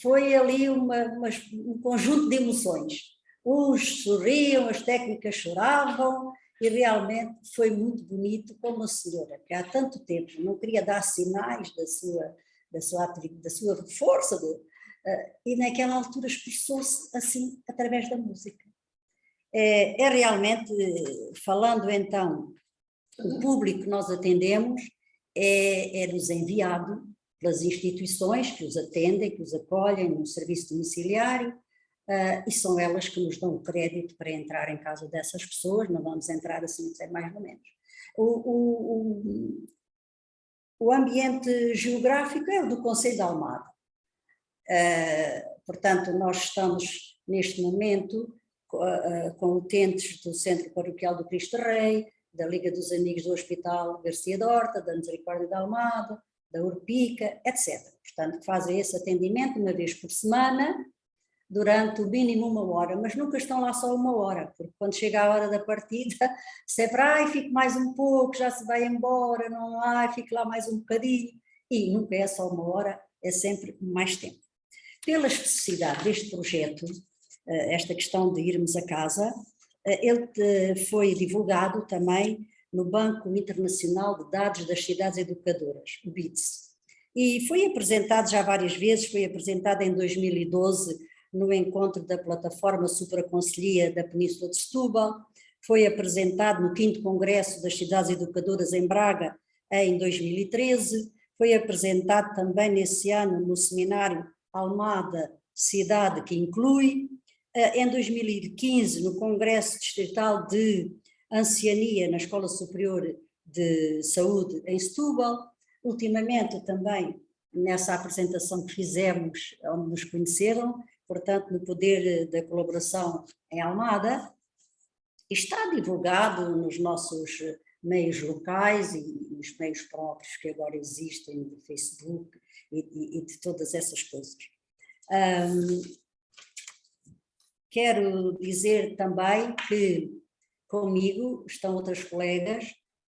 foi ali um conjunto de emoções. Uns sorriam, as técnicas choravam e realmente foi muito bonito como a senhora, que há tanto tempo não queria dar sinais da sua força e naquela altura expressou-se assim através da música. É realmente, falando então, o público que nós atendemos é-nos enviado pelas instituições que os atendem, que os acolhem no serviço domiciliário, e são elas que nos dão o crédito para entrar em casa dessas pessoas, não vamos entrar assim, sem mais ou menos. O ambiente geográfico é o do Concelho de Almada. Portanto, nós estamos neste momento com utentes do Centro Paroquial do Cristo Rei, da Liga dos Amigos do Hospital Garcia Dorta, da Misericórdia da Almada, da Urpica, etc. Portanto, que fazem esse atendimento uma vez por semana, durante o mínimo 1 hora, mas nunca estão lá só 1 hora, porque quando chega a hora da partida, sempre, fico mais um pouco, já se vai embora, não, fico lá mais um bocadinho, e nunca é só 1 hora, é sempre mais tempo. Pela especificidade deste projeto, esta questão de irmos a casa, ele foi divulgado também no Banco Internacional de Dados das Cidades Educadoras, o BIDS, e foi apresentado já várias vezes, foi apresentado em 2012, no encontro da plataforma Supraconselhia da Península de Setúbal, foi apresentado no 5º Congresso das Cidades Educadoras em Braga, em 2013, foi apresentado também nesse ano no seminário Almada, Cidade que Inclui, em 2015 no Congresso Distrital de Anciania na Escola Superior de Saúde em Setúbal, ultimamente também nessa apresentação que fizemos, onde nos conheceram, portanto no Poder da Colaboração em Almada, está divulgado nos nossos meios locais e nos meios próprios que agora existem, do Facebook e de todas essas coisas. Quero dizer também que comigo estão outras colegas,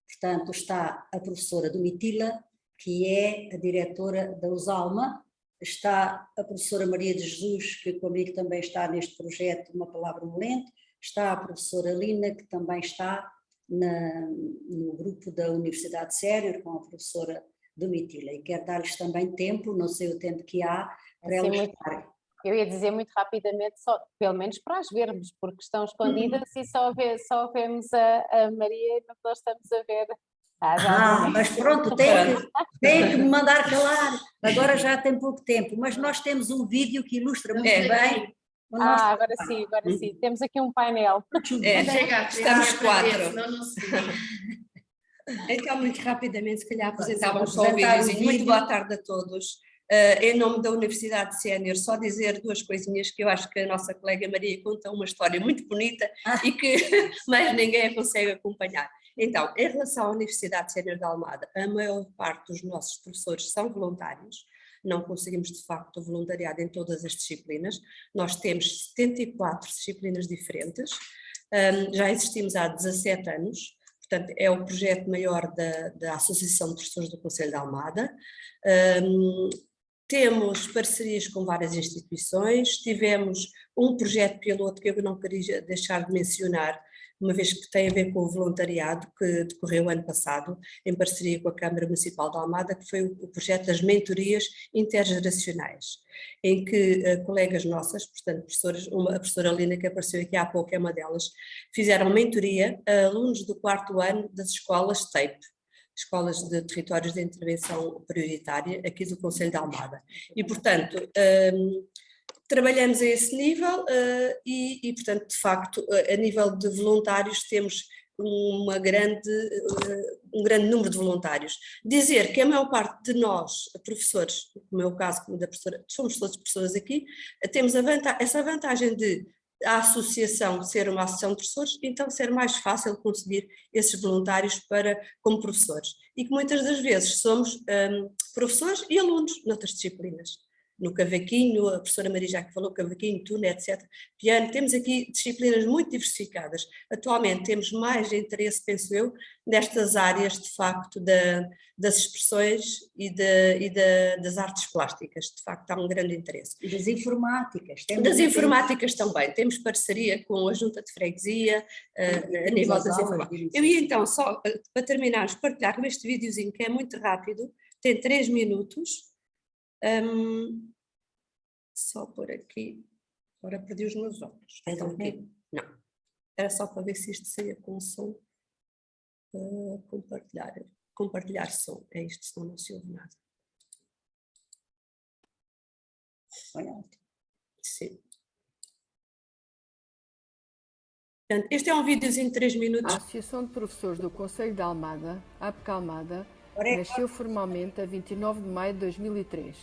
portanto está a professora Domitila, que é a diretora da USALMA, está a professora Maria de Jesus, que comigo também está neste projeto Uma Palavra Molente, está a professora Lina, que também está no grupo da Universidade Sénior, com a professora Domitila, e quero dar-lhes também tempo, não sei o tempo que há, para elas estarem. Eu ia dizer muito rapidamente, só, pelo menos para as vermos, porque estão escondidas e só vemos a Maria e nós estamos a ver. Mas pronto, tem que me mandar calar, agora já tem pouco tempo, mas nós temos um vídeo que ilustra muito bem. Agora sim, temos aqui um painel. Estamos 4. Então, muito rapidamente, se calhar apresentávamos só o vídeo. Muito boa tarde a todos. Em nome da Universidade Sénior, só dizer 2 coisinhas, que eu acho que a nossa colega Maria conta uma história muito bonita e que mais ninguém a consegue acompanhar. Então, em relação à Universidade Sénior de Almada, a maior parte dos nossos professores são voluntários, não conseguimos de facto o voluntariado em todas as disciplinas, nós temos 74 disciplinas diferentes, já existimos há 17 anos, portanto é o projeto maior da Associação de Professores do Conselho de Almada. Temos parcerias com várias instituições, tivemos um projeto piloto que eu não queria deixar de mencionar, uma vez que tem a ver com o voluntariado, que decorreu ano passado, em parceria com a Câmara Municipal de Almada, que foi o projeto das mentorias intergeracionais, em que colegas nossas, portanto professoras, a professora Lina, que apareceu aqui há pouco, é uma delas, fizeram mentoria a alunos do 4º ano das escolas TAPE, Escolas de Territórios de Intervenção Prioritária, aqui do Conselho de Almada. E, portanto, trabalhamos a esse nível e, portanto, de facto, a nível de voluntários temos um grande número de voluntários. Dizer que a maior parte de nós, professores, no meu caso, como da professora, somos todos professores aqui, temos essa vantagem de a associação ser uma associação de professores, então ser mais fácil conseguir esses voluntários como professores. E que muitas das vezes somos professores e alunos noutras disciplinas. No cavaquinho, a professora Maria já que falou, cavaquinho, tuna, etc. Piano, temos aqui disciplinas muito diversificadas. Atualmente temos mais interesse, penso eu, nestas áreas de facto das expressões e das artes plásticas. De facto há um grande interesse. E das informáticas. Das informáticas também. Temos parceria com a Junta de Freguesia a nível das informáticas. Eu ia então só, para terminar, partilhar com este videozinho que é muito rápido, tem 3 minutos. Só por aqui, agora perdi os meus óculos. Então, não, era só para ver se isto saía com som. Compartilhar som, é isto, senão não se ouve nada. Sim. Portanto, este é um videozinho de 3 minutos. A Associação de Professores do Conselho de Almada, APCA Almada, nasceu formalmente a 29 de maio de 2003.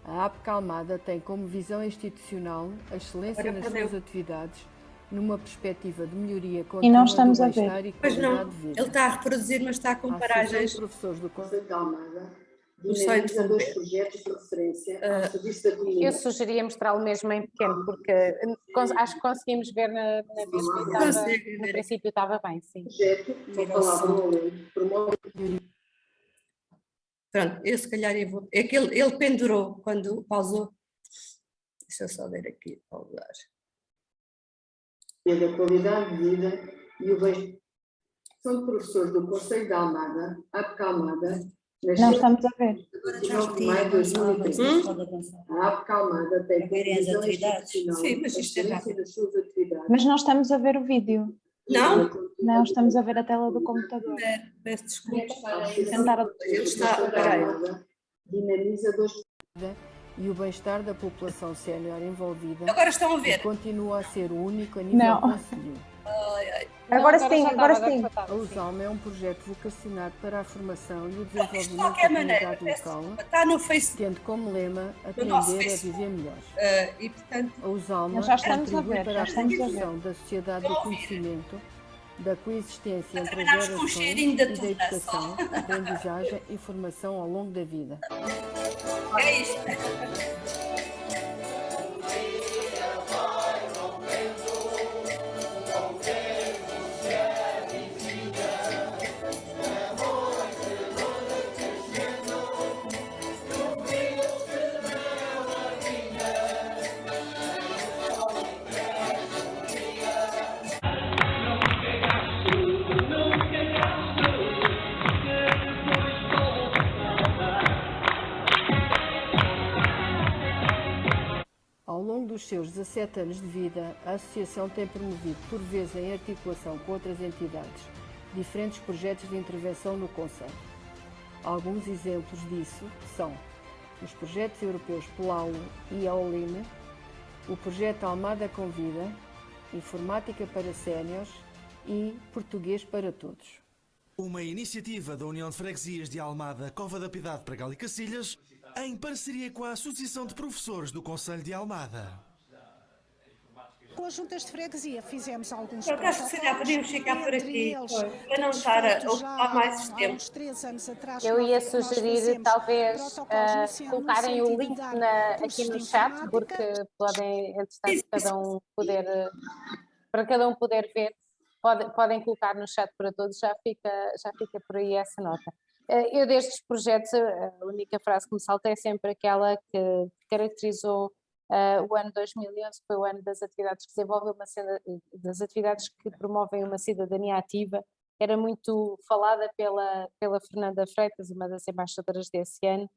A APCA Almada tem como visão institucional a excelência nas suas atividades, numa perspectiva de melhoria E contínua não do estamos a ver. bem-estar e Pois não, qualidade de vida. ele está a reproduzir, mas está com A Associação de paragens. Professores do Conselho de Almada No site dinamiza vão 2 ver. projetos de referência ao serviço da Eu comunidade. sugeria mostrá-lo mesmo em pequeno, porque acho que conseguimos ver na vídeo e Consegue no ver princípio estava bem, sim. Projeto, uma palavra no além, promove Pronto, eu se calhar eu vou. É que ele pendurou quando pausou. Deixa eu só ver aqui, pausar. a qualidade de vida e o bem. São professores do Conselho de Almada, APCA Almada, Não nasceu estamos a ver. Agora já 19 de maio de repeti, 2013. pode avançar. A APCA Almada tem A verem as como visão atividades. institucional Sim, mas a isto é excelência rápido. das suas atividades. Mas não estamos a ver o vídeo. Não? Não, estamos a ver a tela do computador. Peço desculpa. Tentar Ele está. Peraí. Dinamiza 2 e o bem-estar da população sénior envolvida Agora estão a e ver. continua a ser o único a nível Não. concelho. Agora Não, sim, já agora estava, sim. já estava, A sim. USALMA é um projeto vocacionado para a formação e o De desenvolvimento qualquer da maneira, comunidade peço local, desculpa, está no Facebook. tendo como lema nosso aprender é Facebook. viver melhor. E portanto, A USALMA Mas já estamos a contribui ver, para já a estamos a ver. construção da sociedade do conhecimento, da coexistência entre as terminarmos com um gerações cheirinho e de da tuna educação, aprendizagem e formação ao longo da vida. é isto. Ao longo dos seus 17 anos de vida, a Associação tem promovido, por vezes em articulação com outras entidades, diferentes projetos de intervenção no Conselho. Alguns exemplos disso são os projetos europeus PLAU e AOLIME, o projeto Almada Convida, Informática para Séniores e Português para Todos. Uma iniciativa da União de Freguesias de Almada, Cova da Piedade, Pregal e Cacilhas, em parceria com a Associação de Professores do Conselho de Almada. Com as juntas de freguesia fizemos alguns Eu acho que se calhar podíamos ficar por entre aqui, eles, para não estar a ocupar mais há tempo. uns 3 anos atrás, Eu ia nós sugerir fazemos talvez protocolos no sentido colocarem o de link dar aqui cursos no de chat, informática. porque podem, entretanto, para cada um poder ver, podem colocar no chat para todos, já fica por aí essa nota. Eu destes projetos, a única frase que me salta é sempre aquela que caracterizou o ano 2011, foi o ano das atividades que desenvolvem das atividades que promovem uma cidadania ativa. Era muito falada pela Fernanda Freitas, uma das embaixadoras desse ano,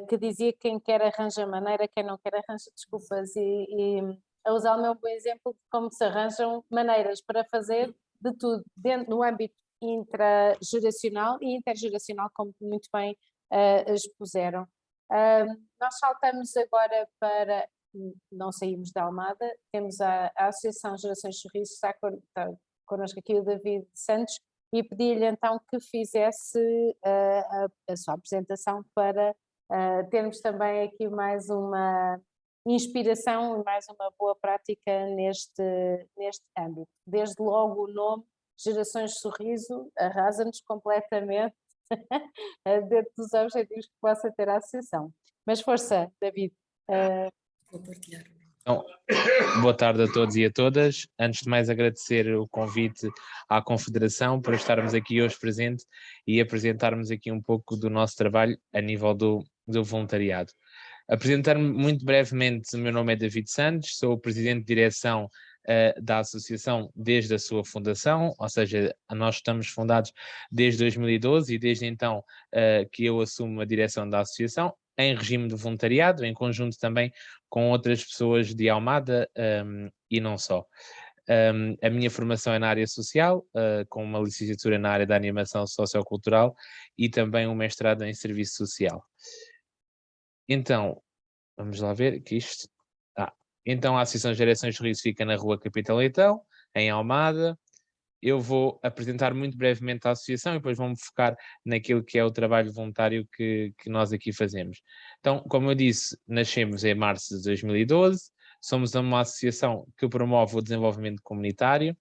que dizia que quem quer arranja maneira, quem não quer arranja desculpas, e a USALMA é um bom exemplo de como se arranjam maneiras para fazer de tudo, dentro no âmbito intrageracional e intergeracional, como muito bem expuseram. Nós saltamos agora para, não saímos da Almada, temos a Associação Gerações Sorriso, está connosco aqui o David Santos, e pedi-lhe então que fizesse a sua apresentação para termos também aqui mais uma inspiração e mais uma boa prática neste âmbito. Desde logo o nome, Gerações Sorriso, arrasa-nos completamente dentro dos objetivos que possa ter a associação. Mas força, David. Vou partilhar. Então, boa tarde a todos e a todas. Antes de mais agradecer o convite à Confederação para estarmos aqui hoje presente e apresentarmos aqui um pouco do nosso trabalho a nível do voluntariado. Apresentar-me muito brevemente, o meu nome é David Santos, sou o Presidente de Direção da Associação desde a sua fundação, ou seja, nós estamos fundados desde 2012 e desde então que eu assumo a direção da Associação, em regime de voluntariado, em conjunto também com outras pessoas de Almada e não só. A minha formação é na área social, com uma licenciatura na área da animação sociocultural e também um mestrado em serviço social. Então, vamos lá ver que isto... Então a Associação Gerações Sorriso fica na Rua Capitão Leitão, em Almada. Eu vou apresentar muito brevemente a associação e depois vamos focar naquilo que é o trabalho voluntário que nós aqui fazemos. Então, como eu disse, nascemos em março de 2012, somos uma associação que promove o desenvolvimento comunitário.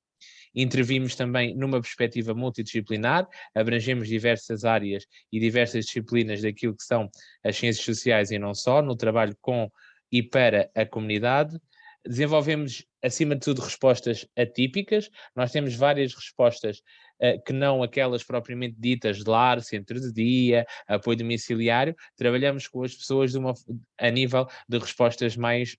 Intervimos também numa perspectiva multidisciplinar, abrangemos diversas áreas e diversas disciplinas daquilo que são as ciências sociais e não só, no trabalho com e para a comunidade. Desenvolvemos, acima de tudo, respostas atípicas. Nós temos várias respostas que não aquelas propriamente ditas de lar, centro de dia, apoio domiciliário. Trabalhamos com as pessoas a nível de respostas mais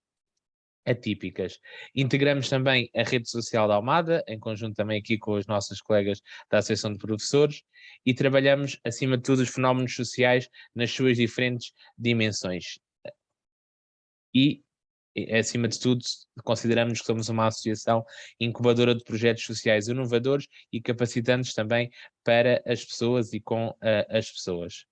atípicas. Integramos também a rede social da Almada, em conjunto também aqui com os nossos colegas da Associação de Professores, e trabalhamos, acima de tudo, os fenómenos sociais nas suas diferentes dimensões. E, acima de tudo, consideramos que somos uma associação incubadora de projetos sociais inovadores e capacitantes também para as pessoas e com as pessoas.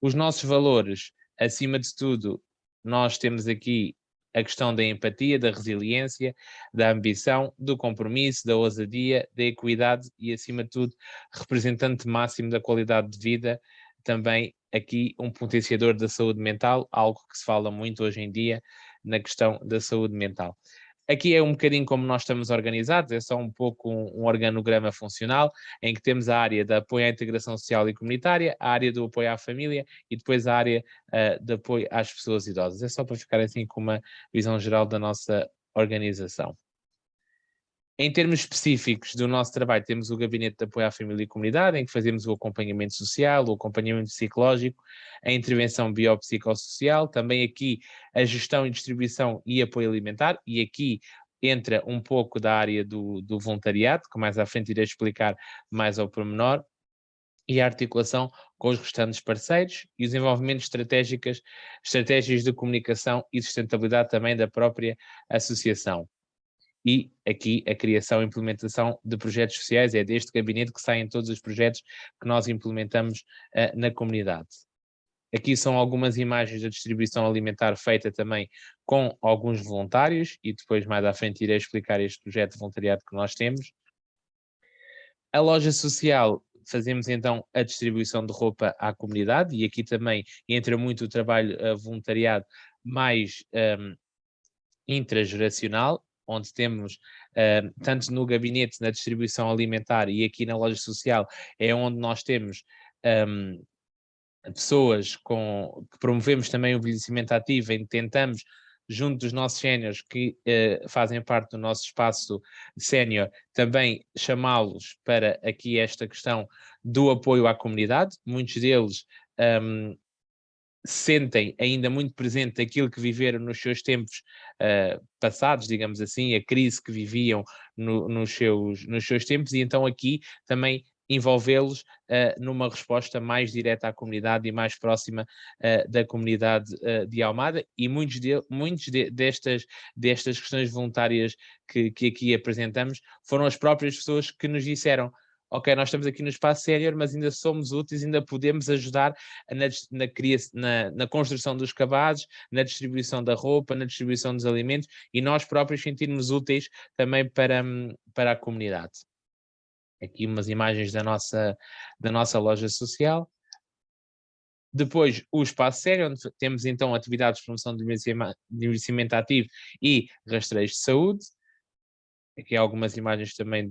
Os nossos valores, acima de tudo, nós temos aqui a questão da empatia, da resiliência, da ambição, do compromisso, da ousadia, da equidade e, acima de tudo, representante máximo da qualidade de vida, também aqui um potenciador da saúde mental, algo que se fala muito hoje em dia na questão da saúde mental. Aqui é um bocadinho como nós estamos organizados, é só um pouco um organograma funcional, em que temos a área de apoio à integração social e comunitária, a área do apoio à família e depois a área de apoio às pessoas idosas. É só para ficar assim com uma visão geral da nossa organização. Em termos específicos do nosso trabalho, temos o Gabinete de Apoio à Família e Comunidade, em que fazemos o acompanhamento social, o acompanhamento psicológico, a intervenção biopsicossocial, também aqui a gestão e distribuição e apoio alimentar, e aqui entra um pouco da área do voluntariado, que mais à frente irei explicar mais ao pormenor, e a articulação com os restantes parceiros e o desenvolvimento de estratégias de comunicação e sustentabilidade também da própria associação. E aqui a criação e implementação de projetos sociais, é deste gabinete que saem todos os projetos que nós implementamos na comunidade. Aqui são algumas imagens da distribuição alimentar feita também com alguns voluntários e depois mais à frente irei explicar este projeto de voluntariado que nós temos. A loja social, fazemos então a distribuição de roupa à comunidade e aqui também entra muito o trabalho voluntariado mais intrageracional, onde temos, tanto no gabinete, na distribuição alimentar e aqui na loja social, é onde nós temos pessoas que promovemos também o envelhecimento ativo, em que tentamos, junto dos nossos séniores que fazem parte do nosso espaço sénior, também chamá-los para aqui esta questão do apoio à comunidade. Muitos deles sentem ainda muito presente aquilo que viveram nos seus tempos passados, digamos assim, a crise que viviam nos seus tempos, e então aqui também envolvê-los numa resposta mais direta à comunidade e mais próxima da comunidade de Almada, e muitas destas questões voluntárias que aqui apresentamos foram as próprias pessoas que nos disseram: ok, nós estamos aqui no espaço sénior, mas ainda somos úteis, ainda podemos ajudar na construção dos cabazes, na distribuição da roupa, na distribuição dos alimentos, e nós próprios sentirmos úteis também para a comunidade. Aqui umas imagens da nossa loja social. Depois o espaço sénior, onde temos então atividades de promoção de envelhecimento ativo e rastreios de saúde. Aqui algumas imagens também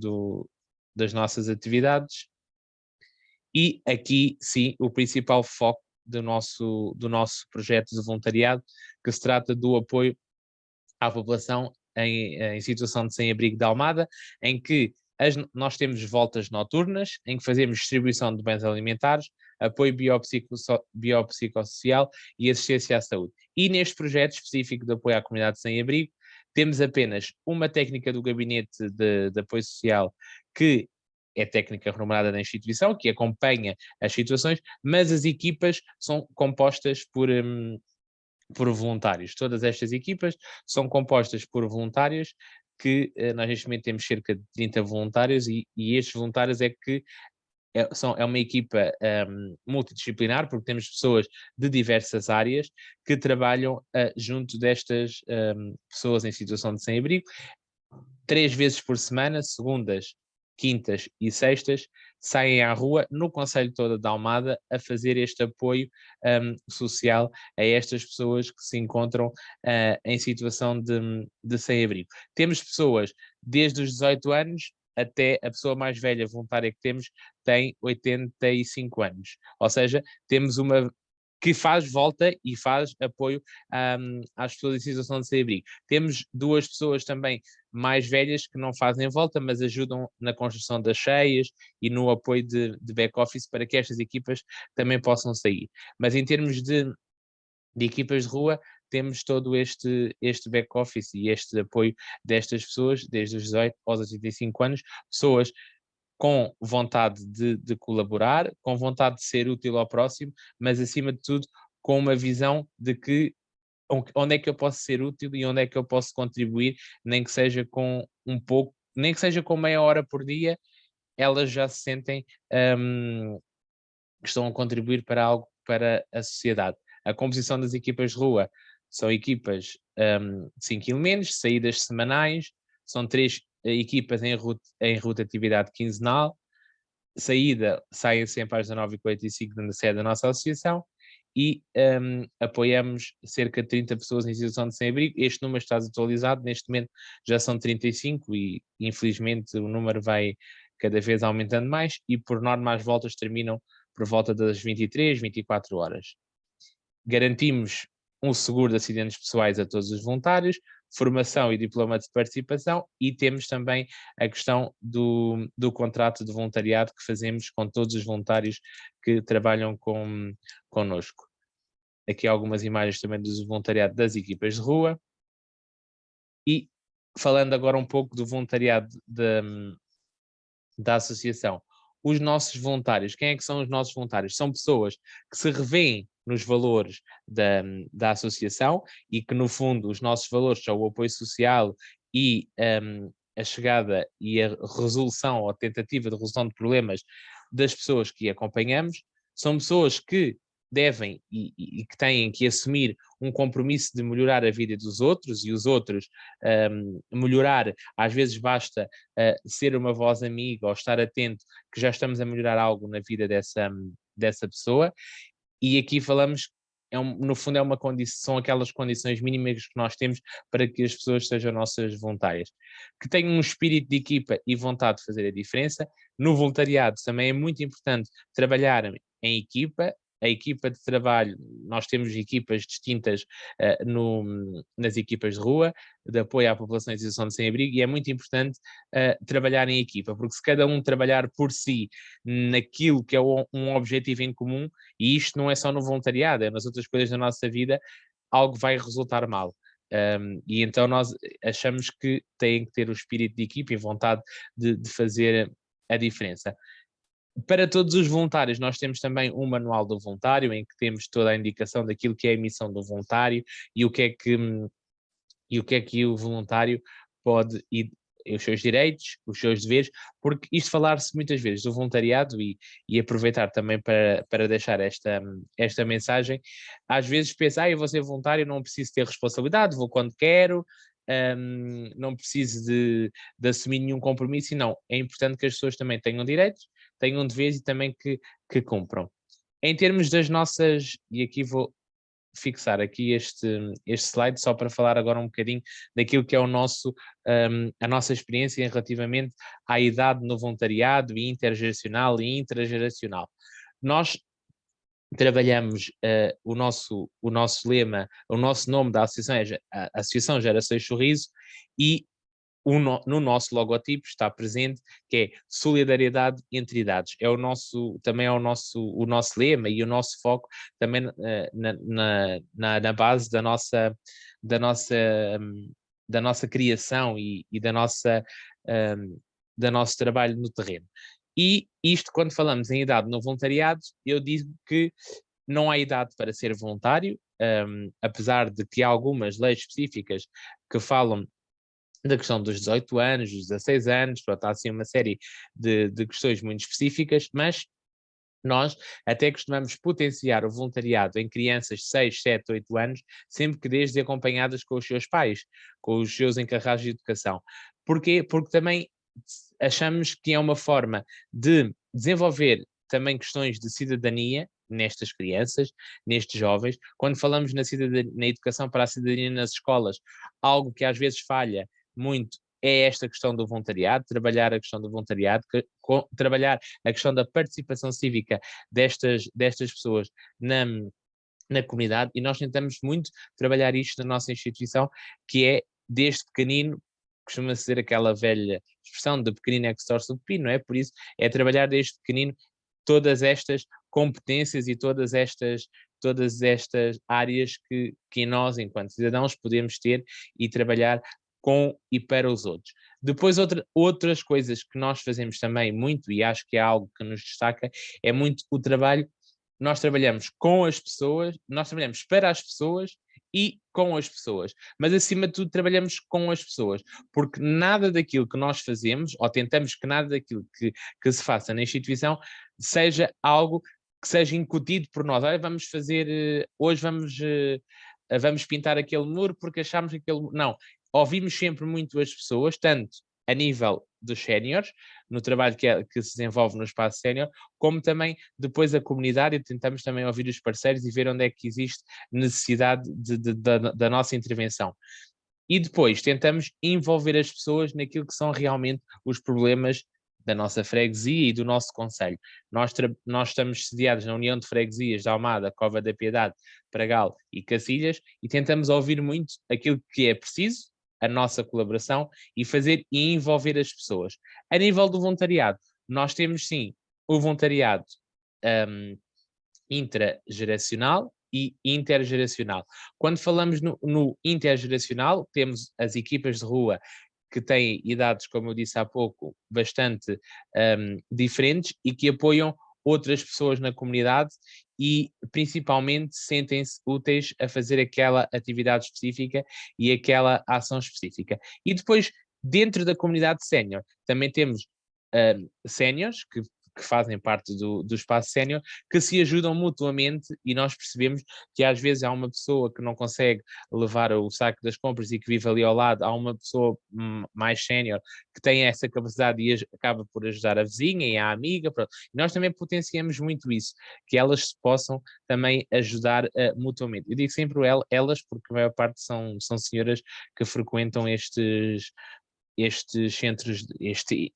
das nossas atividades, e aqui sim o principal foco do nosso projeto de voluntariado, que se trata do apoio à população em situação de sem-abrigo da Almada, em que nós temos voltas noturnas, em que fazemos distribuição de bens alimentares, apoio biopsicossocial e assistência à saúde. E neste projeto específico de apoio à comunidade sem-abrigo, temos apenas uma técnica do gabinete de apoio social, que é técnica remunerada da instituição, que acompanha as situações, mas as equipas são compostas por voluntários. Todas estas equipas são compostas por voluntários, que nós neste momento temos cerca de 30 voluntários, e estes voluntários é que é uma equipa multidisciplinar, porque temos pessoas de diversas áreas que trabalham junto destas pessoas em situação de sem-abrigo, 3 vezes por semana, segundas, quintas e sextas, saem à rua no concelho todo de Almada a fazer este apoio social a estas pessoas que se encontram em situação de sem-abrigo. Temos pessoas desde os 18 anos até a pessoa mais velha voluntária que temos tem 85 anos. Ou seja, temos uma que faz volta e faz apoio às pessoas em situação de sem-abrigo. Temos 2 pessoas também mais velhas que não fazem volta, mas ajudam na construção das cheias e no apoio de back-office para que estas equipas também possam sair. Mas em termos de equipas de rua, temos todo este back-office e este apoio destas pessoas, desde os 18 aos 85 anos, pessoas com vontade de colaborar, com vontade de ser útil ao próximo, mas acima de tudo com uma visão de que onde é que eu posso ser útil e onde é que eu posso contribuir, nem que seja com um pouco, nem que seja com meia hora por dia, elas já se sentem que estão a contribuir para algo para a sociedade. A composição das equipas de rua são equipas de 5 elementos, saídas semanais, são 3 equipas em rotatividade quinzenal, saem sempre às 19h45 na sede da nossa associação e apoiamos cerca de 30 pessoas em situação de sem-abrigo. Este número está desatualizado, neste momento já são 35 e infelizmente o número vai cada vez aumentando mais e por norma as voltas terminam por volta das 23, 24 horas. Garantimos um seguro de acidentes pessoais a todos os voluntários, formação e diploma de participação e temos também a questão do contrato de voluntariado que fazemos com todos os voluntários que trabalham connosco. Aqui algumas imagens também do voluntariado das equipas de rua e falando agora um pouco do voluntariado da associação. Os nossos voluntários, quem é que são os nossos voluntários? São pessoas que se revêem nos valores da associação e que no fundo os nossos valores são o apoio social e a chegada e a resolução ou a tentativa de resolução de problemas das pessoas que acompanhamos. São pessoas que devem e que têm que assumir um compromisso de melhorar a vida dos outros e os outros melhorar, às vezes basta ser uma voz amiga ou estar atento que já estamos a melhorar algo na vida dessa pessoa e aqui falamos, no fundo são aquelas condições mínimas que nós temos para que as pessoas sejam nossas voluntárias, que tenham um espírito de equipa e vontade de fazer a diferença. No voluntariado também é muito importante trabalhar em equipa. A equipa de trabalho, nós temos equipas distintas nas equipas de rua, de apoio à população em situação de sem-abrigo, e é muito importante trabalhar em equipa, porque se cada um trabalhar por si naquilo que é um objetivo em comum, e isto não é só no voluntariado, é nas outras coisas da nossa vida, algo vai resultar mal. E então nós achamos que têm que ter o espírito de equipa e vontade de fazer a diferença. Para todos os voluntários, nós temos também um manual do voluntário, em que temos toda a indicação daquilo que é a missão do voluntário e o que é que o voluntário pode e os seus direitos, os seus deveres, porque isto falar-se muitas vezes do voluntariado e aproveitar também para deixar esta mensagem, às vezes pensa, eu vou ser voluntário, não preciso ter responsabilidade, vou quando quero, não preciso de assumir nenhum compromisso, e não, é importante que as pessoas também tenham direitos, tenham deveres e também que cumpram. Em termos das nossas, e aqui vou fixar aqui este slide só para falar agora um bocadinho daquilo que é a nossa experiência relativamente à idade no voluntariado e intergeracional e intrageracional. Nós trabalhamos o nosso lema, o nosso nome da associação é a Associação Gerações Sorriso e no nosso logotipo está presente que é solidariedade entre idades. Também é o nosso lema e o nosso foco também na base da nossa criação e do nosso trabalho no terreno. E isto, quando falamos em idade no voluntariado, eu digo que não há idade para ser voluntário, apesar de que há algumas leis específicas que falam da questão dos 18 anos, dos 16 anos, pronto, há assim uma série de questões muito específicas, mas nós até costumamos potenciar o voluntariado em crianças de 6, 7, 8 anos, sempre que desde acompanhadas com os seus pais, com os seus encarregados de educação. Porquê? Porque também achamos que é uma forma de desenvolver também questões de cidadania nestas crianças, nestes jovens. Quando falamos na educação para a cidadania nas escolas, algo que às vezes falha muito é esta questão do voluntariado, trabalhar a questão do voluntariado, trabalhar a questão da participação cívica destas pessoas na comunidade, e nós tentamos muito trabalhar isto na nossa instituição, que é desde pequenino, costuma-se dizer aquela velha expressão de pequenino é que se torce o pepino, não é? Por isso é trabalhar desde pequenino todas estas competências e todas estas áreas que nós, enquanto cidadãos, podemos ter e trabalhar com e para os outros. Depois, outras coisas que nós fazemos também muito, e acho que é algo que nos destaca, é muito o trabalho. Nós trabalhamos com as pessoas, nós trabalhamos para as pessoas e com as pessoas, mas acima de tudo trabalhamos com as pessoas, porque nada daquilo que nós fazemos, ou tentamos que nada daquilo que se faça na instituição, seja algo que seja incutido por nós. Olha, vamos fazer, hoje vamos pintar aquele muro porque achamos que aquele... Não, ouvimos sempre muito as pessoas, tanto a nível dos séniores, no trabalho que se desenvolve no espaço sénior, como também depois a comunidade, e tentamos também ouvir os parceiros e ver onde é que existe necessidade da nossa intervenção. E depois tentamos envolver as pessoas naquilo que são realmente os problemas da nossa freguesia e do nosso concelho. Nós estamos sediados na União de Freguesias de Almada, Cova da Piedade, Pragal e Cacilhas, e tentamos ouvir muito aquilo que é preciso, a nossa colaboração, e fazer e envolver as pessoas. A nível do voluntariado, nós temos sim o voluntariado intrageracional e intergeracional. Quando falamos no intergeracional, temos as equipas de rua que têm idades, como eu disse há pouco, bastante diferentes e que apoiam outras pessoas na comunidade e principalmente sentem-se úteis a fazer aquela atividade específica e aquela ação específica. E depois, dentro da comunidade sénior, também temos séniores que fazem parte do espaço sénior, que se ajudam mutuamente, e nós percebemos que às vezes há uma pessoa que não consegue levar o saco das compras e que vive ali ao lado, há uma pessoa mais sénior que tem essa capacidade e acaba por ajudar a vizinha e a amiga. Pronto. E nós também potenciamos muito isso, que elas se possam também ajudar mutuamente. Eu digo sempre elas, porque a maior parte são senhoras que frequentam estes centros,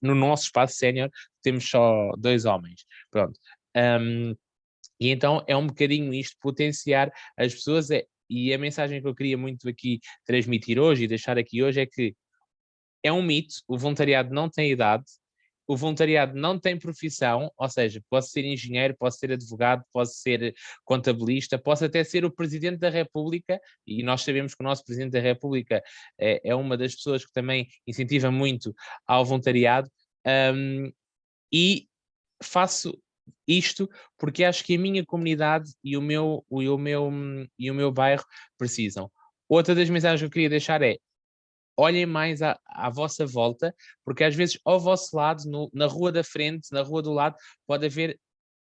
no nosso espaço sénior temos só 2 homens, pronto. E então é um bocadinho isto, potenciar as pessoas, e a mensagem que eu queria muito aqui transmitir hoje e deixar aqui hoje é que é um mito, o voluntariado não tem idade, o voluntariado não tem profissão, ou seja, posso ser engenheiro, posso ser advogado, posso ser contabilista, posso até ser o Presidente da República, e nós sabemos que o nosso Presidente da República é uma das pessoas que também incentiva muito ao voluntariado, e faço isto porque acho que a minha comunidade e o meu bairro precisam. Outra das mensagens que eu queria deixar é: olhem mais à vossa volta, porque às vezes ao vosso lado, na rua da frente, na rua do lado, pode haver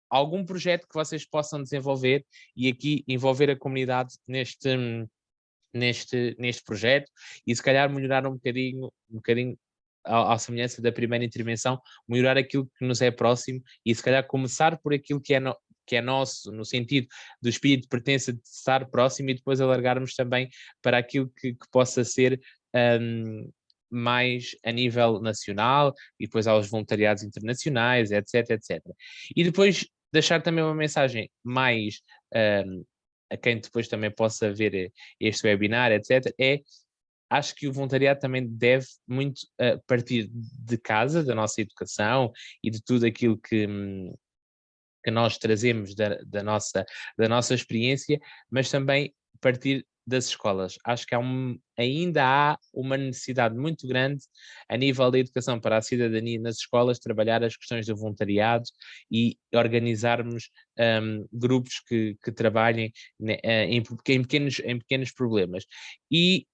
algum projeto que vocês possam desenvolver e aqui envolver a comunidade neste projeto, e se calhar melhorar um bocadinho à semelhança da primeira intervenção, melhorar aquilo que nos é próximo e se calhar começar por aquilo que é nosso, no sentido do espírito de pertença, de estar próximo, e depois alargarmos também para aquilo que possa ser mais a nível nacional, e depois aos voluntariados internacionais, etc, etc. E depois deixar também uma mensagem mais a quem depois também possa ver este webinar, etc, acho que o voluntariado também deve muito partir de casa, da nossa educação e de tudo aquilo que nós trazemos da nossa experiência, mas também partir das escolas. Acho que ainda há uma necessidade muito grande a nível da educação para a cidadania nas escolas, trabalhar as questões do voluntariado e organizarmos grupos que trabalhem em pequenos problemas. E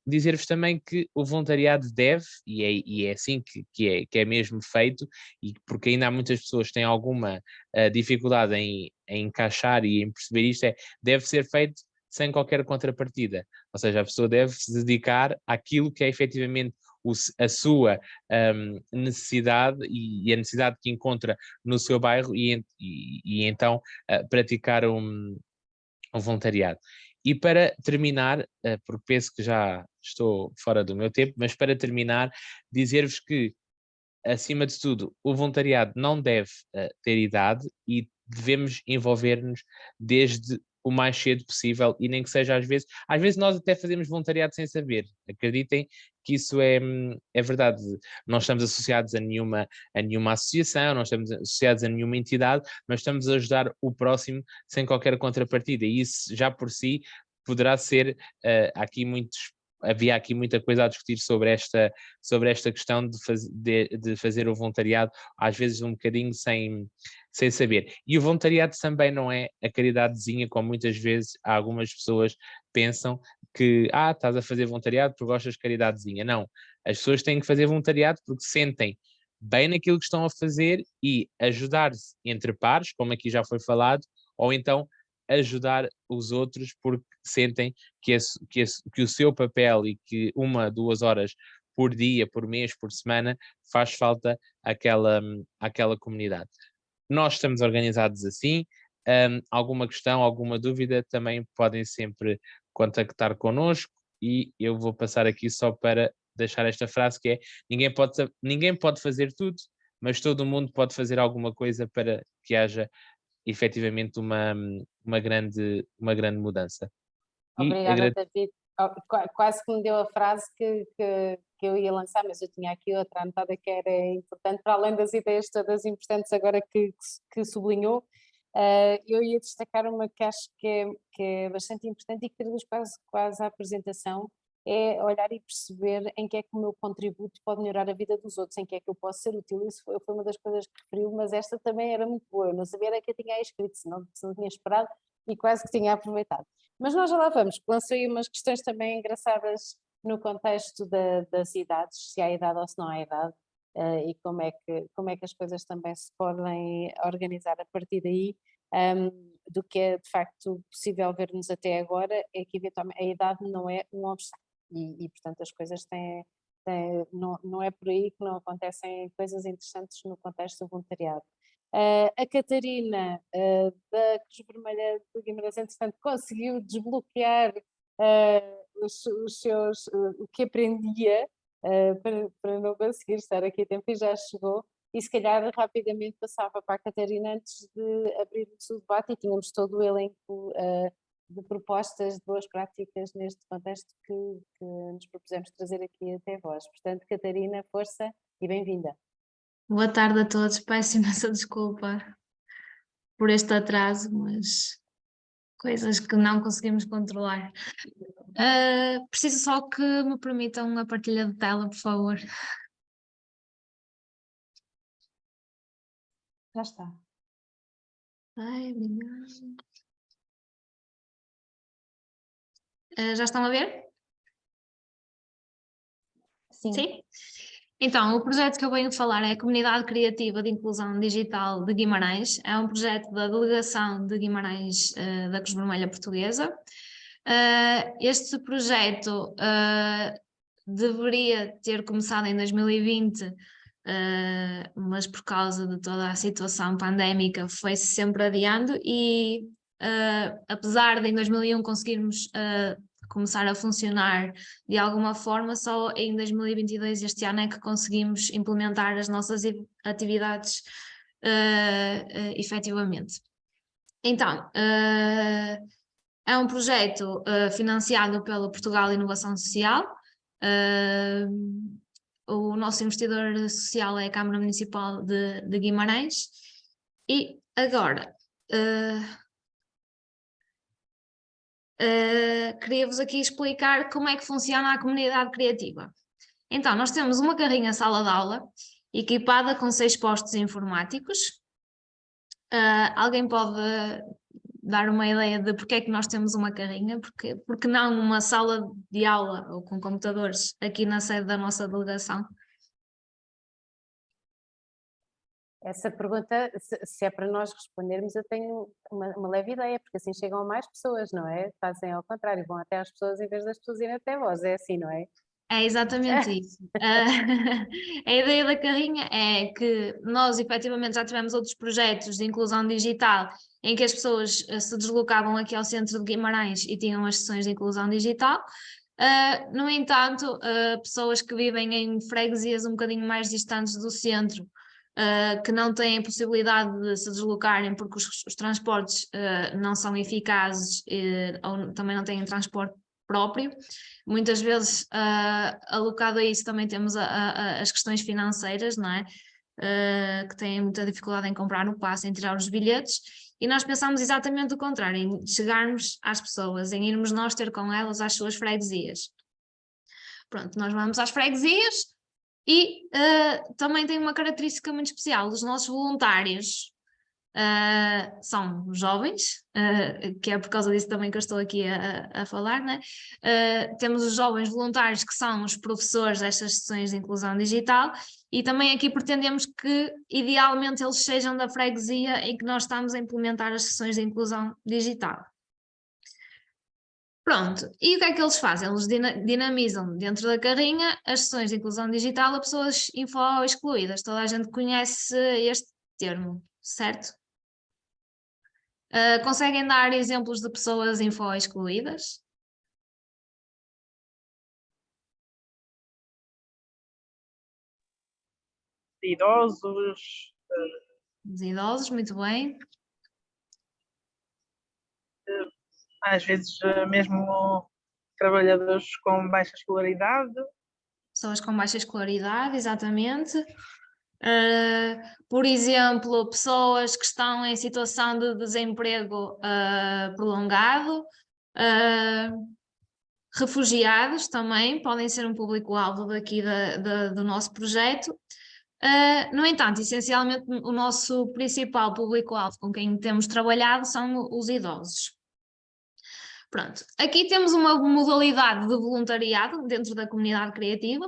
dizer-vos também que o voluntariado deve, e é assim que é mesmo feito, e porque ainda há muitas pessoas que têm alguma dificuldade em encaixar e em perceber isto, deve ser feito sem qualquer contrapartida, ou seja, a pessoa deve se dedicar àquilo que é efetivamente a sua necessidade e a necessidade que encontra no seu bairro e então praticar um voluntariado. E para terminar, porque penso que já estou fora do meu tempo, mas para terminar, dizer-vos que, acima de tudo, o voluntariado não deve ter idade e devemos envolver-nos desde o mais cedo possível e nem que seja às vezes nós até fazemos voluntariado sem saber, acreditem que isso é verdade, não estamos associados a nenhuma associação, não estamos associados a nenhuma entidade, mas estamos a ajudar o próximo sem qualquer contrapartida e isso já por si poderá ser, havia aqui muita coisa a discutir sobre esta questão de fazer o voluntariado, às vezes um bocadinho sem saber. E o voluntariado também não é a caridadezinha, como muitas vezes algumas pessoas pensam que, estás a fazer voluntariado porque gostas de caridadezinha. Não, as pessoas têm que fazer voluntariado porque sentem bem naquilo que estão a fazer e ajudar-se entre pares, como aqui já foi falado, ou então ajudar os outros porque sentem que o seu papel e que 1, 2 horas por dia, por mês, por semana, faz falta àquela comunidade. Nós estamos organizados assim, alguma questão, alguma dúvida, também podem sempre contactar connosco e eu vou passar aqui só para deixar esta frase que é: ninguém pode fazer tudo, mas todo mundo pode fazer alguma coisa para que haja efetivamente uma grande mudança. Obrigada, David. Quase que me deu a frase que eu ia lançar, mas eu tinha aqui outra anotada que era importante, para além das ideias todas importantes agora que sublinhou, eu ia destacar uma que acho que é bastante importante e que traduz quase a apresentação, é olhar e perceber em que é que o meu contributo pode melhorar a vida dos outros, em que é que eu posso ser útil. Isso foi uma das coisas que referiu, mas esta também era muito boa, eu não sabia era que eu tinha escrito, se não tinha esperado e quase que tinha aproveitado. Mas nós já lá vamos, lançou aí umas questões também engraçadas no contexto das idades, se há idade ou se não há idade, e como é que as coisas também se podem organizar a partir daí. Do que é de facto possível ver-nos até agora, é que eventualmente a idade não é um obstáculo e portanto as coisas não é por aí que não acontecem coisas interessantes no contexto do voluntariado. A Catarina da Cruz Vermelha de Guimarães, entretanto, conseguiu desbloquear o que aprendia para não conseguir estar aqui a tempo e já chegou. E se calhar rapidamente passava para a Catarina antes de abrirmos o debate e tínhamos todo o elenco de propostas de boas práticas neste contexto que nos propusemos trazer aqui até vós. Portanto, Catarina, força e bem-vinda. Boa tarde a todos, peço imensa desculpa por este atraso, mas coisas que não conseguimos controlar. Preciso só que me permitam a partilha de tela, por favor. Já está. Ai, obrigada. Já estão a ver? Sim. Sim? Então, o projeto que eu venho falar é a Comunidade Criativa de Inclusão Digital de Guimarães. É um projeto da Delegação de Guimarães da Cruz Vermelha Portuguesa. Este projeto deveria ter começado em 2020, mas por causa de toda a situação pandémica foi-se sempre adiando e apesar de em 2001 conseguirmos começar a funcionar de alguma forma, só em 2022, este ano, é que conseguimos implementar as nossas atividades efetivamente. Então, é um projeto financiado pelo Portugal Inovação Social. O nosso investidor social é a Câmara Municipal de Guimarães. E agora, queria-vos aqui explicar como é que funciona a comunidade criativa. Então, nós temos uma carrinha sala de aula equipada com 6 postos informáticos. Alguém pode dar uma ideia de porque é que nós temos uma carrinha? Porque não uma sala de aula ou com computadores aqui na sede da nossa delegação? Essa pergunta, se é para nós respondermos, eu tenho uma leve ideia, porque assim chegam a mais pessoas, não é? Fazem ao contrário, vão até às pessoas em vez das pessoas irem até vós, é assim, não é? É exatamente isso. A ideia da carrinha é que nós efetivamente já tivemos outros projetos de inclusão digital em que as pessoas se deslocavam aqui ao centro de Guimarães e tinham as sessões de inclusão digital. No entanto, pessoas que vivem em freguesias um bocadinho mais distantes do centro, que não têm possibilidade de se deslocarem porque os transportes não são eficazes ou também não têm transporte próprio. Muitas vezes, alocado a isso, também temos as questões financeiras, não é? Que têm muita dificuldade em comprar o passe, em tirar os bilhetes, e nós pensamos exatamente o contrário, em chegarmos às pessoas, em irmos nós ter com elas às suas freguesias. Pronto, nós vamos às freguesias e também tem uma característica muito especial, os nossos voluntários são jovens, que é por causa disso também que eu estou aqui a falar, né? Temos os jovens voluntários que são os professores destas sessões de inclusão digital e também aqui pretendemos que idealmente eles sejam da freguesia em que nós estamos a implementar as sessões de inclusão digital. Pronto, e o que é que eles fazem? Eles dinamizam dentro da carrinha as sessões de inclusão digital a pessoas info-excluídas. Toda a gente conhece este termo, certo? Conseguem dar exemplos de pessoas info-excluídas? Idosos. Os idosos, muito bem. Às vezes mesmo trabalhadores com baixa escolaridade. Pessoas com baixa escolaridade, exatamente. Por exemplo, pessoas que estão em situação de desemprego prolongado, refugiados também podem ser um público-alvo daqui do nosso projeto. No entanto, essencialmente o nosso principal público-alvo com quem temos trabalhado são os idosos. Pronto, aqui temos uma modalidade de voluntariado dentro da comunidade criativa.